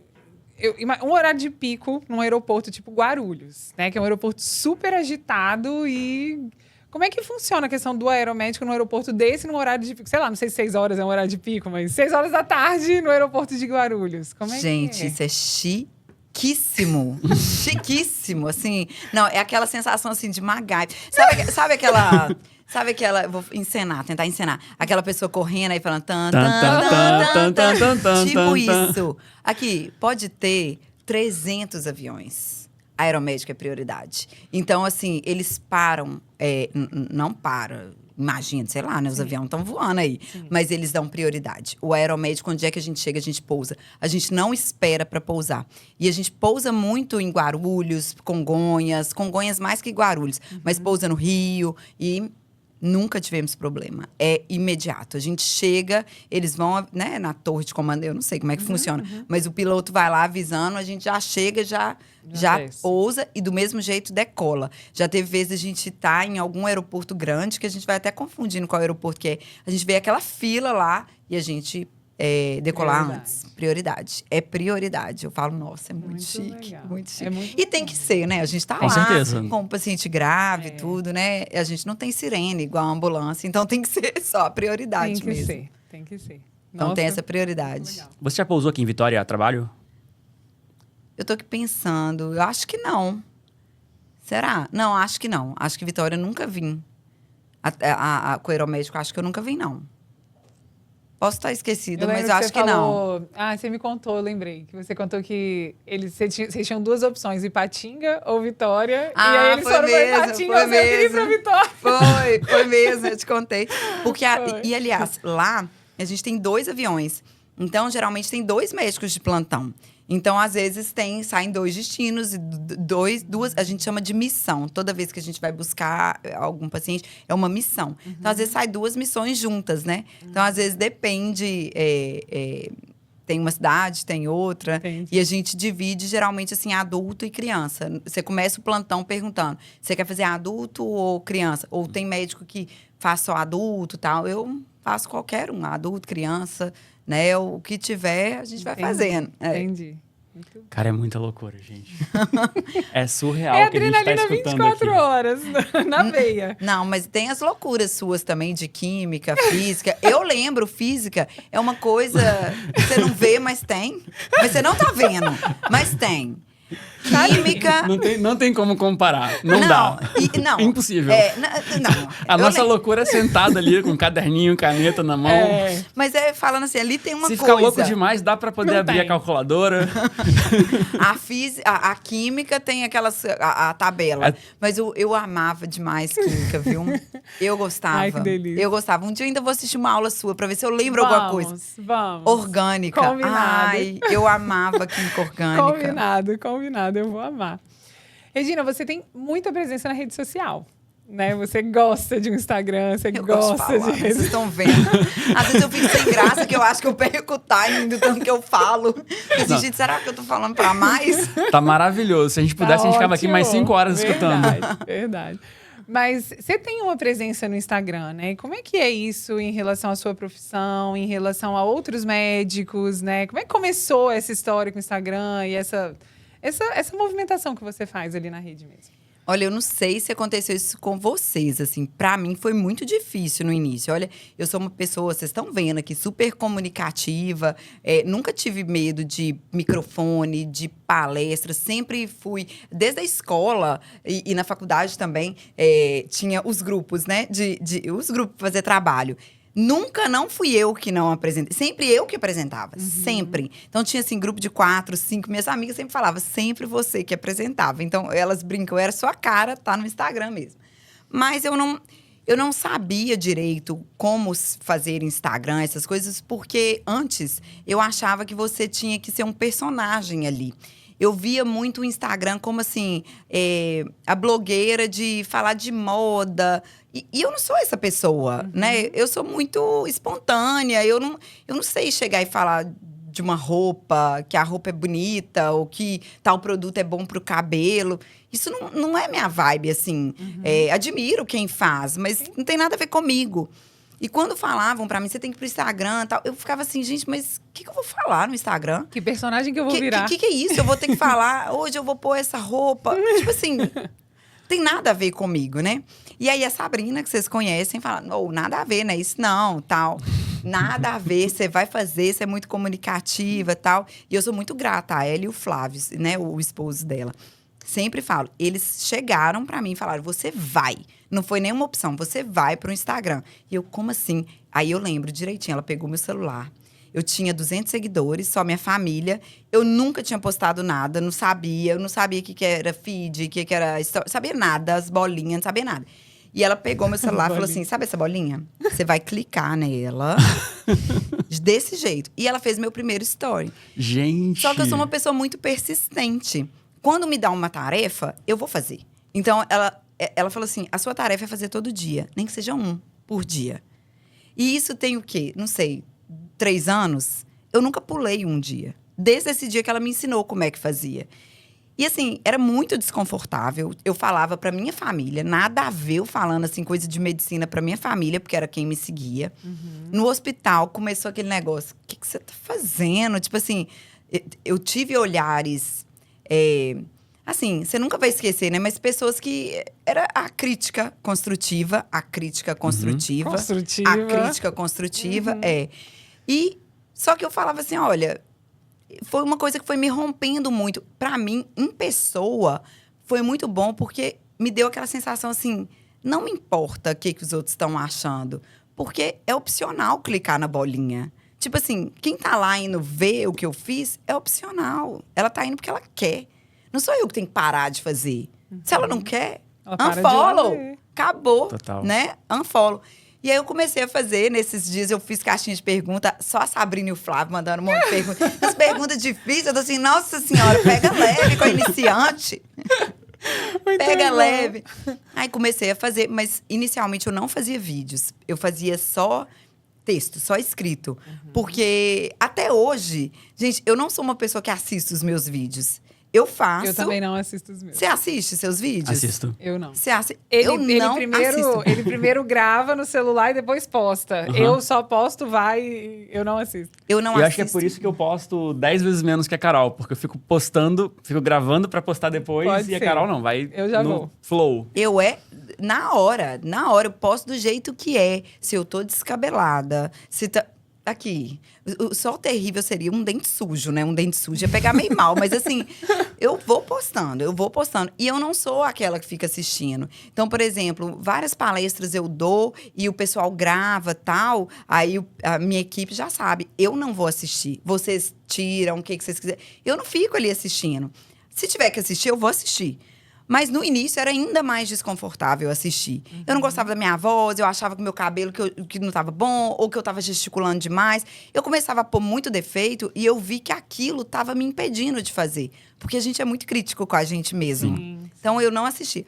um horário de pico num aeroporto tipo Guarulhos, né? Que é um aeroporto super agitado e... Como é que funciona a questão do aeromédico no aeroporto desse, num horário de pico? Sei lá, não sei se 6 horas é um horário de pico, mas 6 horas da tarde no aeroporto de Guarulhos. Como é gente, que é? isso é chiquíssimo. Chiquíssimo, assim. Não, é aquela sensação, assim, de MacGyver. Sabe aquela... Sabe aquela... Vou tentar encenar. Aquela pessoa correndo aí falando... Tan, tan, tan, tan, tan, tan. Tipo isso. Aqui, pode ter 300 aviões. Aeromédico é prioridade. Então, assim, eles param... não param. Imagina, sei lá, né? Os aviões estão voando aí. Mas eles dão prioridade. O aeromédico, onde é que a gente chega, a gente pousa. A gente não espera para pousar. E a gente pousa muito em Guarulhos, Congonhas mais que Guarulhos. Mas pousa no Rio e... Nunca tivemos problema. É imediato. A gente chega, eles vão, né, na torre de comando, eu não sei como é que funciona, mas o piloto vai lá avisando, a gente já chega, já desce. pousa e do mesmo jeito decola. Já teve vezes a gente tá em algum aeroporto grande, que a gente vai até confundindo qual aeroporto que é. A gente vê aquela fila lá e a gente decolar Prioridade. antes. Prioridade. É prioridade. Eu falo, nossa, é muito chique. legal. Muito chique. É muito E tem que ser, né? A gente tá Com lá certeza. com o paciente grave e tudo, né? A gente não tem sirene igual a ambulância. Então tem que ser só a prioridade Tem que mesmo. ser, tem que ser. Então Nossa, tem essa prioridade. legal. Você já pousou aqui em Vitória a trabalho? Eu tô aqui pensando. Eu acho que não. Será? Não, acho que não. Acho que Vitória eu nunca vim. Com o aeromédico, acho que eu nunca vim, não. Posso estar esquecida, mas lembro eu acho você que não. falou... Ah, você me contou, eu lembrei. Que você contou que vocês tinham duas opções, Ipatinga ou Vitória. E aí eles foi foram pra mesmo, Ipatinga, foi você queria ir pra mesmo. Vitória. Foi mesmo, eu te contei. Porque, Foi. e aliás, lá a gente tem 2 aviões. Então, geralmente, tem 2 médicos de plantão. Então, às vezes, saem 2 destinos e duas, a gente chama de missão. Toda vez que a gente vai buscar algum paciente, é uma missão. Então, às vezes, sai 2 missões juntas, né? Então, às vezes, depende. Tem uma cidade, tem outra. Entendi. E a gente divide, geralmente, assim, adulto e criança. Você começa o plantão perguntando, você quer fazer adulto ou criança? Ou tem médico que faz só adulto e tal. Eu faço qualquer um, adulto, criança, né? O que tiver, a gente vai fazendo. Entendi. Muito... Cara, é muita loucura, gente. É surreal É o que a gente tá adrenalina escutando 24 aqui. horas na veia. Não, mas tem as loucuras suas também de química, física. Eu lembro, física é uma coisa que você não vê, mas tem. Mas você não tá vendo, mas tem. Química. Não tem como comparar. Não dá. Não. Impossível. Não. A nossa loucura é sentada ali com um caderninho, caneta na mão. É. Mas falando assim, ali tem uma Se coisa. ficar louco demais, dá pra poder Não abrir tem. a calculadora. A química tem aquelas. A tabela. Mas eu amava demais química, viu? Eu gostava. Ai, que delícia. Eu gostava. Um dia eu ainda vou assistir uma aula sua pra ver se eu lembro alguma coisa. Vamos. Orgânica. Combinado. Ai, eu amava química orgânica. Combinado, eu vou amar. Regina, você tem muita presença na rede social, né? Você gosta de um Instagram, você Eu gosto de gosta falar, de... vocês estão vendo. Às vezes eu fico sem graça, que eu acho que eu perco o timing do tanto que eu falo. Eu assim, gente, será que eu tô falando pra mais? Tá maravilhoso. Se a gente pudesse, a gente ficava aqui mais 5 horas escutando. Verdade. Mas você tem uma presença no Instagram, né? Como é que é isso em relação à sua profissão, em relação a outros médicos, né? Como é que começou essa história com o Instagram e essa movimentação que você faz ali na rede mesmo? Olha, eu não sei se aconteceu isso com vocês, assim. Pra mim foi muito difícil no início. Olha, eu sou uma pessoa, vocês estão vendo aqui, super comunicativa. Nunca tive medo de microfone, de palestra. Sempre fui, desde a escola e na faculdade também, tinha os grupos, né? Os grupos pra fazer trabalho. Nunca não fui eu que não apresentei. Sempre eu que apresentava. Sempre. Então, tinha, assim, grupo de 4, 5. Minhas amigas sempre falavam, sempre você que apresentava. Então, elas brincam, era sua cara, tá no Instagram mesmo. Mas eu não sabia direito como fazer Instagram, essas coisas, porque antes eu achava que você tinha que ser um personagem ali. Eu via muito o Instagram como, assim, a blogueira de falar de moda. E eu não sou essa pessoa, né? Eu sou muito espontânea. Eu não sei chegar e falar de uma roupa, que a roupa é bonita, ou que tal produto é bom pro cabelo. Isso não é minha vibe, assim. Admiro quem faz, mas não tem nada a ver comigo. E quando falavam pra mim, você tem que ir pro Instagram e tal, eu ficava assim, gente, mas o que eu vou falar no Instagram? Que personagem que eu vou virar? Que é isso? Eu vou ter que falar, hoje eu vou pôr essa roupa. Tipo assim, tem nada a ver comigo, né? E aí a Sabrina, que vocês conhecem, fala, não, nada a ver, né? Isso não, tal. Nada a ver, você vai fazer, você é muito comunicativa e tal. E eu sou muito grata a ela e o Flávio, né? O esposo dela. Sempre falo, eles chegaram pra mim e falaram, você vai. Não foi nenhuma opção, você vai pro Instagram. E eu, como assim? Aí eu lembro direitinho, ela pegou meu celular. Eu tinha 200 seguidores, só minha família. Eu nunca tinha postado nada, não sabia. Eu não sabia o que era feed, o que era história. Sabia nada, as bolinhas, não sabia nada. E ela pegou meu celular e falou assim, sabe essa bolinha? Você vai clicar nela, desse jeito. E ela fez meu primeiro story. Gente! Só que eu sou uma pessoa muito persistente. Quando me dá uma tarefa, eu vou fazer. Então, ela falou assim, a sua tarefa é fazer todo dia. Nem que seja um por dia. E isso tem o quê? Não sei, 3 anos? Eu nunca pulei um dia. Desde esse dia que ela me ensinou como é que fazia. E assim, era muito desconfortável. Eu falava pra minha família, nada a ver eu falando assim, coisa de medicina pra minha família, porque era quem me seguia. No hospital, começou aquele negócio, o que você tá fazendo? Tipo assim, eu tive olhares… assim, você nunca vai esquecer, né? Mas pessoas que… Era a crítica construtiva, a crítica construtiva. Construtiva. A crítica construtiva, E, só que eu falava assim, olha… Foi uma coisa que foi me rompendo muito. Pra mim, em pessoa, foi muito bom, porque me deu aquela sensação assim… Não me importa o que os outros estão achando. Porque é opcional clicar na bolinha. Tipo assim, quem tá lá indo ver o que eu fiz, é opcional. Ela tá indo porque ela quer. Não sou eu que tenho que parar de fazer. Se ela não quer, Ela para de unfollow. ver. Acabou. Total. Né? Unfollow. E aí eu comecei a fazer, nesses dias eu fiz caixinha de pergunta, só a Sabrina e o Flávio mandando um monte de perguntas. As perguntas difíceis, eu tô assim, nossa senhora, pega leve com a iniciante. Pega bom. leve. Aí comecei a fazer, mas inicialmente eu não fazia vídeos. Eu fazia só texto, só escrito. Porque até hoje, gente, eu não sou uma pessoa que assiste os meus vídeos. Eu faço. Eu também não assisto os meus. Você assiste seus vídeos? Assisto. Eu não. Você assiste? Ele, eu não assisto. ele primeiro grava no celular e depois posta. Uhum. Eu só posto, vai, eu não assisto. Eu não E eu assisto. acho que é por isso que eu posto 10 vezes menos que a Carol. Porque eu fico postando, fico gravando pra postar depois. Pode e a ser. Carol não, vai Eu já no vou. flow. Eu na hora, eu posto do jeito que é. Se eu tô descabelada, se tá… Aqui, só o terrível seria um dente sujo, né? Um dente sujo ia pegar meio mal. Mas assim, eu vou postando. E eu não sou aquela que fica assistindo. Então, por exemplo, várias palestras eu dou e o pessoal grava tal. Aí a minha equipe já sabe, eu não vou assistir. Vocês tiram o que vocês quiserem. Eu não fico ali assistindo. Se tiver que assistir, eu vou assistir. Mas no início era ainda mais desconfortável assistir. Eu não gostava da minha voz, eu achava que o meu cabelo que não estava bom, ou que eu estava gesticulando demais. Eu começava a pôr muito defeito e eu vi que aquilo estava me impedindo de fazer. Porque a gente é muito crítico com a gente mesmo. Sim. Então eu não assisti.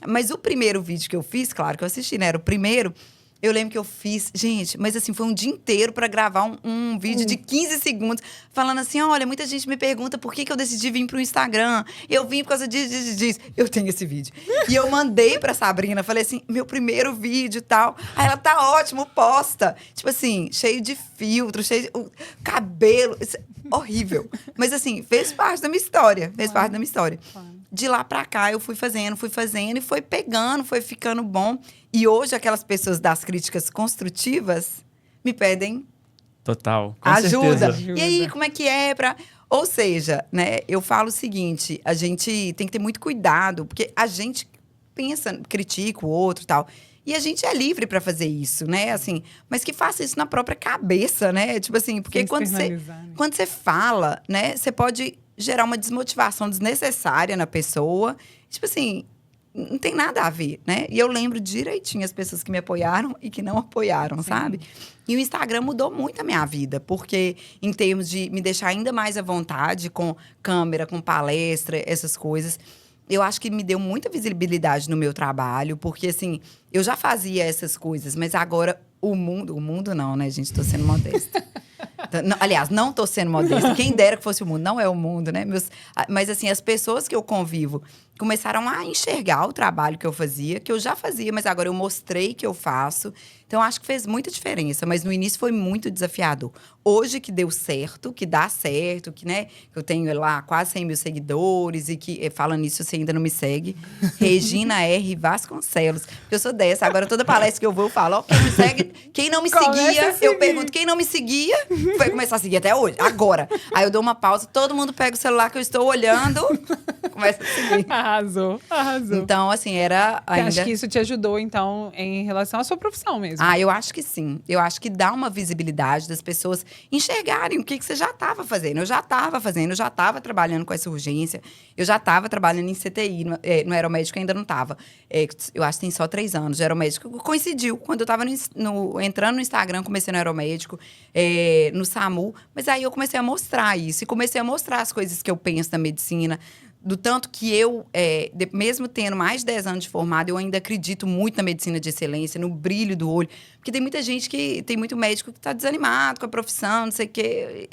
Mas o primeiro vídeo que eu fiz, claro que eu assisti, né? Era o primeiro. Eu lembro que eu fiz… Gente, mas assim, foi um dia inteiro pra gravar um vídeo de 15 segundos. Falando assim, olha, muita gente me pergunta por que eu decidi vir pro Instagram. Eu vim por causa disso. Eu tenho esse vídeo. E eu mandei pra Sabrina. Falei assim, meu primeiro vídeo e tal. Aí ela, tá ótimo, posta. Tipo assim, cheio de filtro, cheio de… cabelo… Horrível. Mas assim, fez parte da minha história. De lá pra cá, eu fui fazendo e foi pegando, foi ficando bom. E hoje, aquelas pessoas das críticas construtivas me pedem Total. Com ajuda. certeza. E aí, como é que é pra… Ou seja, né, eu falo o seguinte, a gente tem que ter muito cuidado, porque a gente pensa, critica o outro e tal. E a gente é livre pra fazer isso, né? Assim, mas que faça isso na própria cabeça, né? Tipo assim, porque Sem quando externalizar, né? você fala, né, você pode gerar uma desmotivação desnecessária na pessoa. Tipo assim, não tem nada a ver, né? E eu lembro direitinho as pessoas que me apoiaram e que não apoiaram, sabe? E o Instagram mudou muito a minha vida, porque em termos de me deixar ainda mais à vontade com câmera, com palestra, essas coisas, eu acho que me deu muita visibilidade no meu trabalho, porque assim, eu já fazia essas coisas, mas agora o mundo não, né, gente? Tô sendo modesta. Aliás, não tô sendo modesta. Quem dera que fosse o mundo. Não é o mundo, né? Mas, assim, as pessoas que eu convivo começaram a enxergar o trabalho que eu fazia, que eu já fazia, mas agora eu mostrei que eu faço. Então, acho que fez muita diferença. Mas no início foi muito desafiador. Hoje que deu certo, que dá certo, que, né, que eu tenho lá quase 100 mil seguidores e que, falando nisso, você ainda não me segue. Regina R. Vasconcelos. Porque eu sou dessa. Agora, toda palestra que eu vou, eu falo, ó, quem me segue, quem não me seguia, eu pergunto quem não me seguia, vai começar a seguir até hoje, agora. Aí eu dou uma pausa, todo mundo pega o celular que eu estou olhando, começa a seguir. Arrasou. Então, assim, era ainda… Acho que isso te ajudou, então, em relação à sua profissão mesmo. Ah, eu acho que sim. Eu acho que dá uma visibilidade das pessoas enxergarem o que você já estava fazendo. Eu já estava trabalhando com essa urgência, eu já estava trabalhando em CTI, no Aeromédico ainda não estava. Eu acho que tem só 3 anos de Aeromédico. Coincidiu, quando eu estava entrando no Instagram, comecei no Aeromédico, no SAMU, mas aí eu comecei a mostrar isso, e comecei a mostrar as coisas que eu penso da medicina, do tanto que eu, mesmo tendo mais de 10 anos de formado, eu ainda acredito muito na medicina de excelência, no brilho do olho. Porque tem muita gente tem muito médico que está desanimado com a profissão, não sei o quê.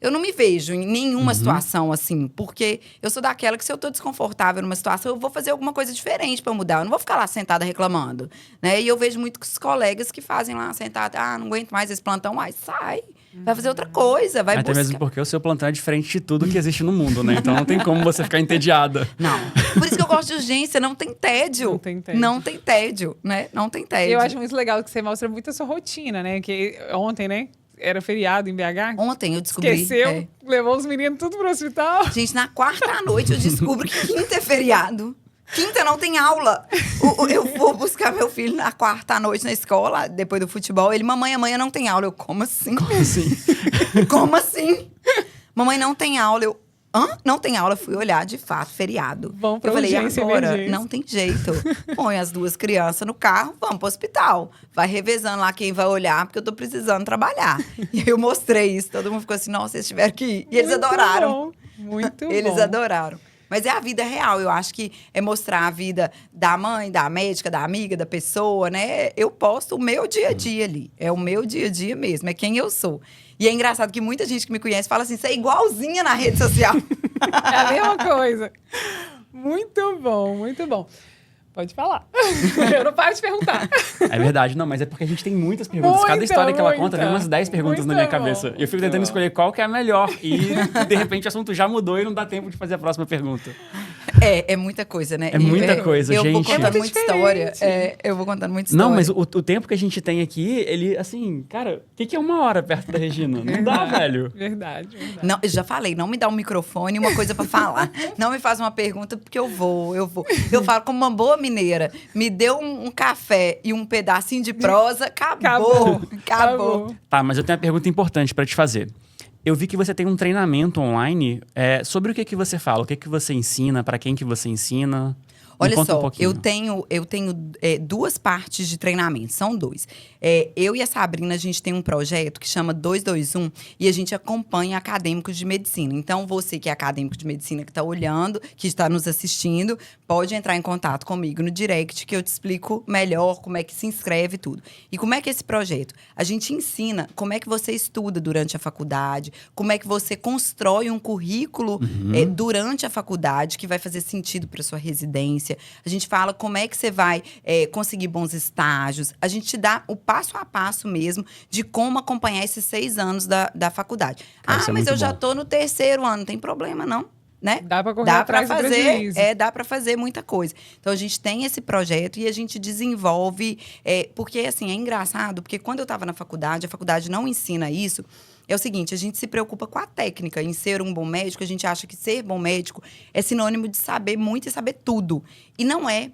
Eu não me vejo em nenhuma situação assim, porque eu sou daquela que se eu tô desconfortável numa situação, eu vou fazer alguma coisa diferente pra mudar. Eu não vou ficar lá sentada reclamando, né? E eu vejo muitos colegas que fazem lá sentada, não aguento mais esse plantão, sai. Vai fazer outra coisa, vai Até buscar. mesmo porque o seu plantão é diferente de tudo que existe no mundo, né? Então não tem como você ficar entediada. Não. Por isso que eu gosto de urgência, não tem tédio. Não tem tédio. Não tem tédio, né? Não tem tédio. Eu acho muito legal que você mostra muito a sua rotina, né? Que ontem, né? Era feriado em BH. Ontem eu descobri. Esqueceu, levou os meninos tudo pro hospital. Gente, na quarta à noite eu descubro que quinta é feriado. Quinta não tem aula. Eu vou buscar meu filho na quarta à noite na escola, depois do futebol. Ele, mamãe, amanhã não tem aula. Eu, como assim? Como assim? Como assim? Mamãe, não tem aula. Eu, não tem aula. Fui olhar, de fato, feriado. Vamos pra eu falei, urgência, agora? emergência. Não tem jeito. Põe as duas crianças no carro, vamos pro hospital. Vai revezando lá quem vai olhar, porque eu tô precisando trabalhar. E aí eu mostrei isso. Todo mundo ficou assim, nossa, eles tiveram que ir. E eles Muito adoraram. bom, muito Eles bom. adoraram. Mas é a vida real. Eu acho que é mostrar a vida da mãe, da médica, da amiga, da pessoa, né? Eu posto o meu dia a dia ali. É o meu dia a dia mesmo. É quem eu sou. E é engraçado que muita gente que me conhece fala assim, você é igualzinha na rede social. É a mesma coisa. Muito bom, muito bom. Pode falar. Eu não paro de perguntar. É verdade, não, mas é porque a gente tem muitas perguntas. Cada Muita, história que ela conta muita. vem umas 10 perguntas na Muito minha bom, cabeça. E eu fico muito tentando bom. escolher qual que é a melhor. E, de repente, o assunto já mudou e não dá tempo de fazer a próxima pergunta. É muita coisa, né? É muita coisa, eu gente. vou contando É muito muita história. diferente. Eu vou contando muita história. Não, mas o tempo que a gente tem aqui, ele, assim, cara, o que é 1 hora perto da Regina? Não dá, velho. Verdade, verdade. Não, eu já falei, não me dá um microfone e uma coisa pra falar. Não me faz uma pergunta, porque eu vou. Eu falo como uma boa mineira. Me deu um café e um pedacinho de prosa, acabou. Tá, mas eu tenho uma pergunta importante pra te fazer. Eu vi que você tem um treinamento online. Sobre o que você fala? O que você ensina? Pra quem que você ensina? Me Olha conta um só, pouquinho. eu tenho 2 partes de treinamento, são 2. Eu e a Sabrina, a gente tem um projeto que chama 221 e a gente acompanha acadêmicos de medicina. Então, você que é acadêmico de medicina, que está olhando, que está nos assistindo, pode entrar em contato comigo no direct que eu te explico melhor como é que se inscreve e tudo. E como é que é esse projeto? A gente ensina como é que você estuda durante a faculdade, como é que você constrói um currículo durante a faculdade que vai fazer sentido para sua residência. A gente fala como é que você vai conseguir bons estágios. A gente te dá o passo a passo mesmo de como acompanhar esses 6 anos da faculdade. Cara, isso é Mas muito eu já bom. tô no 3º ano, não tem problema não, né? Dá pra correr Dá pra atrás do fazer, prejuízo. dá para fazer muita coisa. Então a gente tem esse projeto e a gente desenvolve, porque assim, é engraçado, porque quando eu estava na faculdade, a faculdade não ensina isso. É o seguinte, a gente se preocupa com a técnica. Em ser um bom médico, a gente acha que ser bom médico é sinônimo de saber muito e saber tudo. E não é.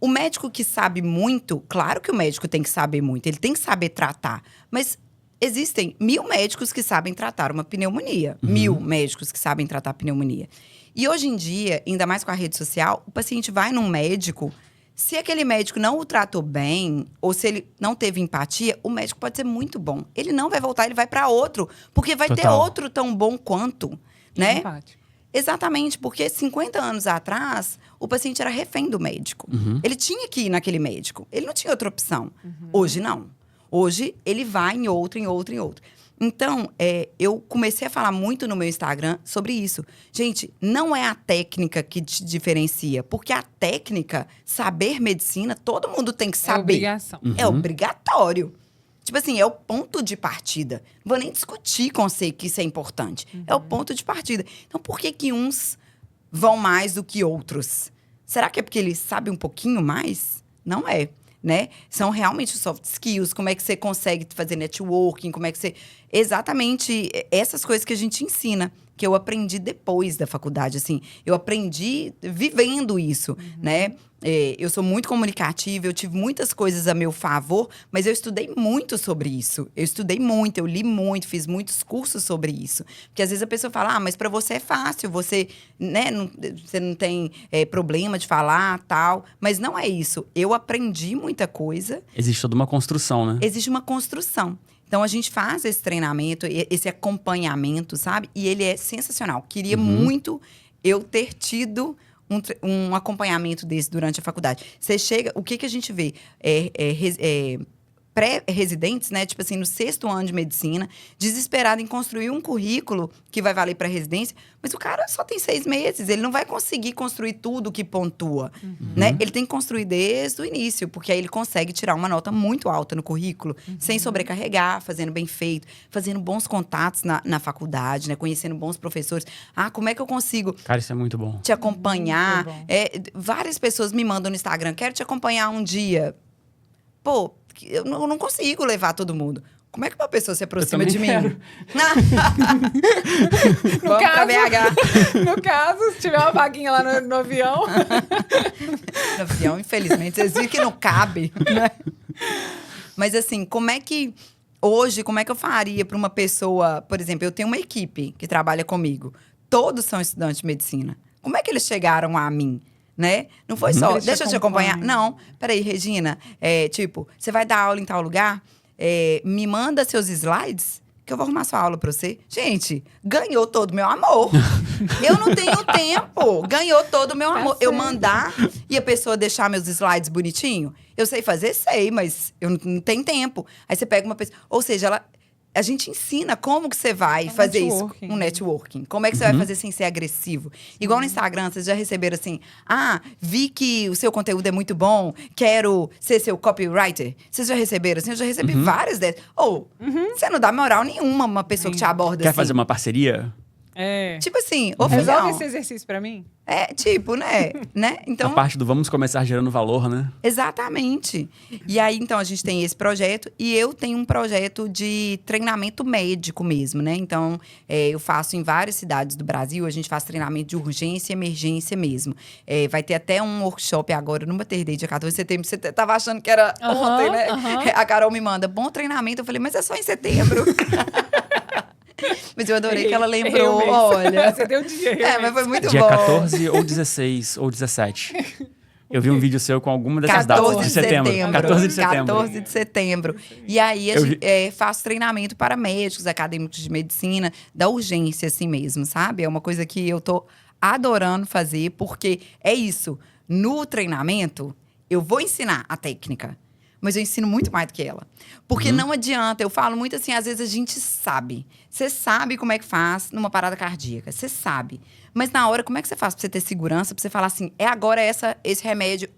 O médico que sabe muito, claro que o médico tem que saber muito, ele tem que saber tratar. Mas existem 1000 médicos que sabem tratar uma pneumonia. 1000 médicos que sabem tratar pneumonia. E hoje em dia, ainda mais com a rede social, o paciente vai num médico. Se aquele médico não o tratou bem, ou se ele não teve empatia, o médico pode ser muito bom. Ele não vai voltar, ele vai para outro. Porque vai ter Total. outro tão bom quanto, né? Empático. Exatamente, porque 50 anos atrás, o paciente era refém do médico. Ele tinha que ir naquele médico. Ele não tinha outra opção. Hoje, não. Hoje, ele vai em outro, em outro, em outro. Então, eu comecei a falar muito no meu Instagram sobre isso. Gente, não é a técnica que te diferencia. Porque a técnica, saber medicina, todo mundo tem que É saber. obrigação. É obrigatório. Tipo assim, é o ponto de partida. Não vou nem discutir com você que isso é importante. É o ponto de partida. Então, por que uns vão mais do que outros? Será que é porque eles sabem um pouquinho mais? Não é, né? São realmente os soft skills, como é que você consegue fazer networking, como é que você... Exatamente essas coisas que a gente ensina, que eu aprendi depois da faculdade, assim. Eu aprendi vivendo isso, né? Eu sou muito comunicativa, eu tive muitas coisas a meu favor, mas eu estudei muito sobre isso. Eu estudei muito, eu li muito, fiz muitos cursos sobre isso. Porque às vezes a pessoa fala, mas para você é fácil, você, né, você não tem problema de falar, tal. Mas não é isso. Eu aprendi muita coisa. Existe toda uma construção, né? Existe uma construção. Então, a gente faz esse treinamento, esse acompanhamento, sabe? E ele é sensacional. Queria muito eu ter tido um acompanhamento desse durante a faculdade. Você chega, o que a gente vê? pré-residentes, né? Tipo assim, no 6º ano de medicina, desesperado em construir um currículo que vai valer para residência, mas o cara só tem 6 meses, ele não vai conseguir construir tudo que pontua, né? Ele tem que construir desde o início, porque aí ele consegue tirar uma nota muito alta no currículo, sem sobrecarregar, fazendo bem feito, fazendo bons contatos na faculdade, né? Conhecendo bons professores. Ah, como é que eu consigo... Cara, isso é muito bom. Te acompanhar. Várias pessoas me mandam no Instagram, quero te acompanhar um dia. Pô, eu não consigo levar todo mundo. Como é que uma pessoa se aproxima de mim? Vamos pra BH. No caso, se tiver uma vaguinha lá no avião. No avião, infelizmente, vocês viram que não cabe, né? Mas assim, como é que eu faria para uma pessoa... Por exemplo, eu tenho uma equipe que trabalha comigo. Todos são estudantes de medicina. Como é que eles chegaram a mim? Né? Não foi só, deixa eu te acompanhar. Não, peraí, Regina. Tipo, você vai dar aula em tal lugar? Me manda seus slides que eu vou arrumar sua aula pra você. Gente, ganhou todo o meu amor. Eu não tenho tempo. Ganhou todo o meu amor. Eu mandar e a pessoa deixar meus slides bonitinho. Eu sei fazer, sei, mas eu não tenho tempo. Aí você pega uma pessoa... Ou seja, a gente ensina como que você vai fazer isso. Um networking. Como é que você vai fazer sem ser agressivo. Igual no Instagram, vocês já receberam assim... Ah, vi que o seu conteúdo é muito bom. Quero ser seu copywriter. Vocês já receberam assim? Eu já recebi várias dessas. Você não dá moral nenhuma uma pessoa que te aborda assim. Quer fazer uma parceria? Tipo assim, resolve esse exercício pra mim? Tipo, né? Então, a parte do vamos começar gerando valor, né? Exatamente. E aí, então, a gente tem esse projeto. E eu tenho um projeto de treinamento médico mesmo, né? Então, eu faço em várias cidades do Brasil. A gente faz treinamento de urgência e emergência mesmo. Vai ter até um workshop agora, no Maternidade, dia 14 de setembro. Você tava achando que era ontem, né? A Carol me manda, bom treinamento. Eu falei, mas é só em setembro. Mas eu adorei que ela lembrou, olha. Você deu dia. Mas foi muito dia bom. Dia 14 ou 16 ou 17. Eu vi um vídeo seu com alguma dessas datas de setembro. 14 de setembro. 14 de setembro. E aí, faço treinamento para médicos, acadêmicos de medicina, da urgência, assim mesmo, sabe? É uma coisa que eu tô adorando fazer, porque é isso. No treinamento, eu vou ensinar a técnica. Mas eu ensino muito mais do que ela. Porque não adianta. Eu falo muito assim, às vezes a gente sabe. Você sabe como é que faz numa parada cardíaca. Você sabe. Mas na hora, como é que você faz pra você ter segurança? Pra você falar assim, agora esse remédio.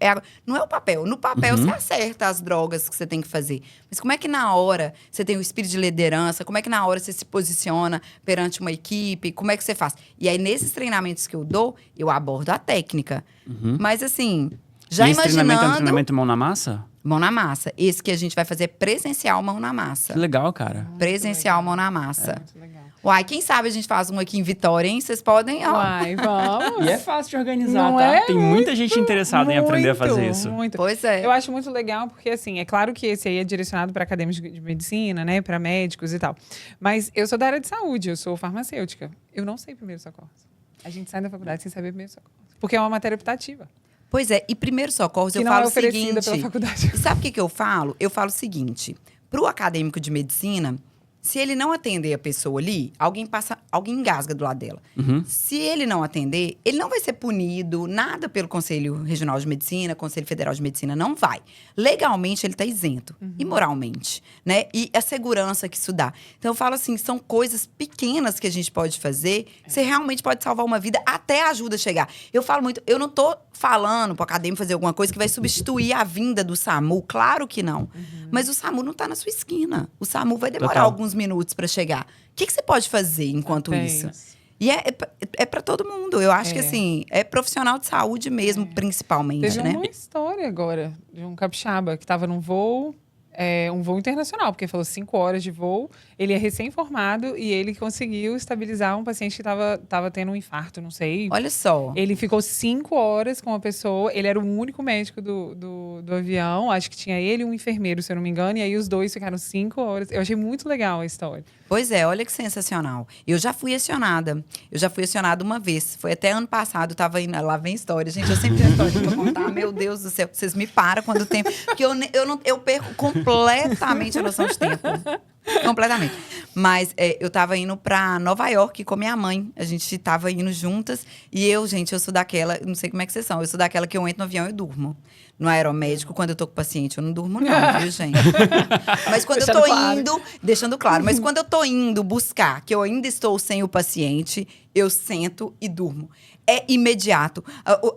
Não é o papel. No papel, você acerta as drogas que você tem que fazer. Mas como é que na hora você tem o espírito de liderança? Como é que na hora você se posiciona perante uma equipe? Como é que você faz? E aí, nesses treinamentos que eu dou, eu abordo a técnica. Mas assim, já esse imaginando... treinamento é um treinamento mão na massa? Mão na massa. Esse que a gente vai fazer presencial, mão na massa. Que legal, cara. Presencial, mão na massa. Muito legal. Uai, quem sabe a gente faz um aqui em Vitória, hein? Vocês podem, ó. Uai, vamos. E é fácil de organizar, Não tá? é? Tem muita gente interessada em aprender a fazer isso. Muito. Pois é. Eu acho muito legal, porque assim, é claro que esse aí é direcionado para acadêmicos de medicina, né? Para médicos e tal. Mas eu sou da área de saúde, eu sou farmacêutica. Eu não sei primeiros socorros. A gente sai da faculdade sem saber primeiros socorros. Porque é uma matéria optativa. Pois é, e primeiros socorros, eu não falo é o oferecida seguinte... pela faculdade. Sabe o que eu falo? Eu falo o seguinte, pro acadêmico de medicina... Se ele não atender a pessoa ali, alguém engasga do lado dela. Se ele não atender, ele não vai ser punido, nada pelo Conselho Regional de Medicina, Conselho Federal de Medicina, não vai. Legalmente, ele está isento. E moralmente, né? E a segurança que isso dá. Então, eu falo assim, são coisas pequenas que a gente pode fazer, que você realmente pode salvar uma vida, até ajuda a chegar. Eu falo muito, eu não tô falando pro acadêmico fazer alguma coisa que vai substituir a vinda do SAMU, claro que não. Mas o SAMU não tá na sua esquina. O SAMU vai demorar alguns minutos para chegar. O que você pode fazer enquanto isso? E é para todo mundo. Eu acho que, assim, é profissional de saúde mesmo, principalmente, Teve né? uma história agora de um capixaba que estava num voo, um voo internacional, porque falou 5 horas de voo. Ele é recém-formado e ele conseguiu estabilizar um paciente que estava tendo um infarto, não sei. Olha só. Ele ficou 5 horas com a pessoa. Ele era o único médico do avião. Acho que tinha ele e um enfermeiro, se eu não me engano. E aí os dois ficaram 5 horas. Eu achei muito legal a história. Pois é, olha que sensacional. Eu já fui acionada. uma vez. Foi até ano passado, eu tava indo. Lá vem história. Gente, eu sempre tenho história pra contar. Meu Deus do céu, vocês me param quando tem. Porque eu perco completamente a noção de tempo. Completamente. Mas eu tava indo pra Nova York com minha mãe. A gente tava indo juntas. E eu, gente, eu sou daquela... Não sei como é que vocês são. Eu sou daquela que eu entro no avião e durmo. No aeromédico, quando eu tô com o paciente, eu não durmo não, viu, gente? Mas quando eu tô indo... Deixando claro. Mas quando eu tô indo buscar, que eu ainda estou sem o paciente, eu sento e durmo. É imediato.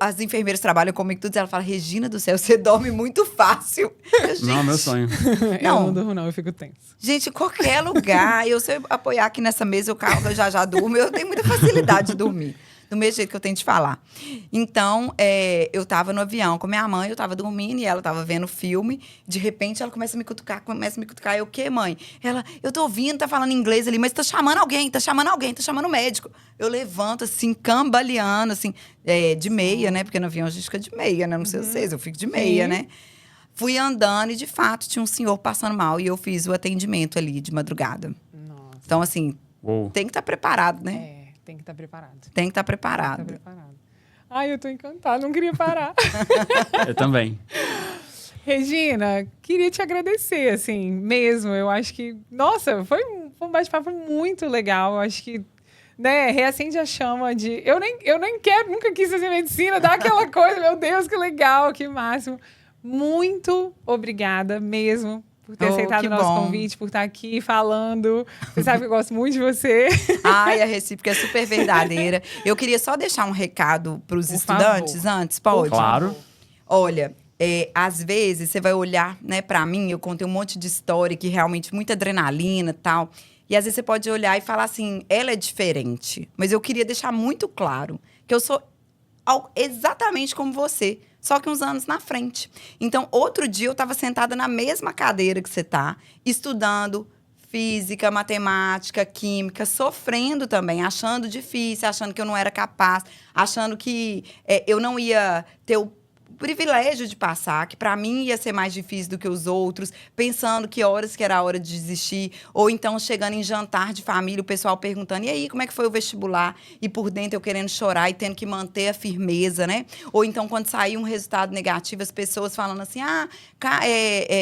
As enfermeiras trabalham comigo, tudo. Ela fala, Regina do céu, você dorme muito fácil. Gente, Não, meu sonho. Eu não durmo, não. Eu fico tenso. gente, qualquer lugar. Eu, se eu apoiar aqui nessa mesa, eu já durmo. Eu tenho muita facilidade de dormir. Do mesmo jeito que eu tenho de falar. Então, eu tava no avião com minha mãe, eu tava dormindo e ela tava vendo filme. De repente, ela começa a me cutucar. Eu, o quê, mãe? Ela, eu tô ouvindo, tá falando inglês ali, mas tá chamando alguém, tá chamando o médico. Eu levanto, assim, cambaleando, assim, de meia, né? Porque no avião a gente fica de meia, né? Não sei vocês, eu fico de meia, né? Fui andando e, de fato, tinha um senhor passando mal e eu fiz o atendimento ali de madrugada. Nossa. Então, assim, tem que estar preparado, né? Tem que estar preparado. Tem que estar preparado. Tem que estar preparado. Ai, eu tô encantada, não queria parar. Eu também. Regina, queria te agradecer, assim, mesmo. Eu acho que, nossa, foi um bate-papo muito legal. Eu acho que, né, reacende a chama de... Eu nem quero, nunca quis fazer medicina, dá aquela coisa, meu Deus, que legal, que máximo. Muito obrigada mesmo por ter aceitado o nosso convite, por estar aqui falando. Você sabe que eu gosto muito de você. Ai, a recíproca é super verdadeira. Eu queria só deixar um recado para os estudantes antes, pode? Claro. Olha, às vezes você vai olhar, né, para mim, eu contei um monte de história que realmente muita adrenalina e tal. E às vezes você pode olhar e falar assim, ela é diferente. Mas eu queria deixar muito claro que eu sou exatamente como você, só que uns anos na frente. Então, outro dia eu estava sentada na mesma cadeira que você está, estudando física, matemática, química, sofrendo também, achando difícil, achando que eu não era capaz, achando que eu não ia ter o privilégio de passar, que para mim ia ser mais difícil do que os outros, pensando que horas que era a hora de desistir, ou então chegando em jantar de família, o pessoal perguntando, e aí, como é que foi o vestibular? E por dentro eu querendo chorar e tendo que manter a firmeza, né? Ou então, quando saía um resultado negativo, as pessoas falando assim,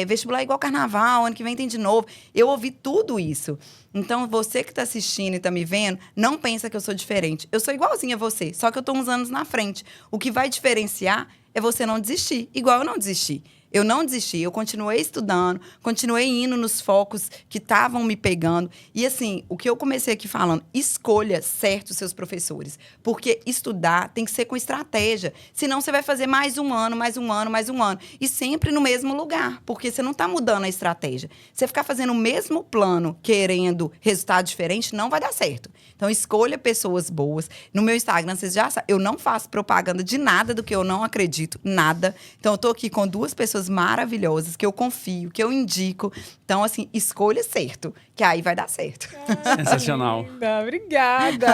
vestibular é igual carnaval, ano que vem tem de novo. Eu ouvi tudo isso. Então, você que está assistindo e está me vendo, não pensa que eu sou diferente. Eu sou igualzinha a você, só que eu estou uns anos na frente. O que vai diferenciar é você não desistir, igual eu não desisti. Eu não desisti, eu continuei estudando, continuei indo nos focos que estavam me pegando. E assim, o que eu comecei aqui falando, escolha certo os seus professores. Porque estudar tem que ser com estratégia. Senão você vai fazer mais um ano, mais um ano, mais um ano. E sempre no mesmo lugar, porque você não está mudando a estratégia. Você ficar fazendo o mesmo plano, querendo resultado diferente, não vai dar certo. Então, escolha pessoas boas. No meu Instagram, vocês já sabem, eu não faço propaganda de nada do que eu não acredito, nada. Então, eu tô aqui com 2 pessoas maravilhosas, que eu confio, que eu indico. Então, assim, escolha certo, que aí vai dar certo. Sensacional. Linda. Obrigada.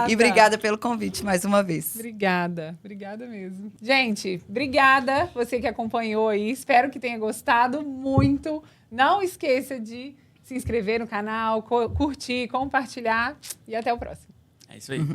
E obrigada pelo convite mais uma vez. Obrigada mesmo. Gente, obrigada você que acompanhou aí. Espero que tenha gostado muito. Não esqueça de se inscrever no canal, curtir, compartilhar e até o próximo. É isso aí.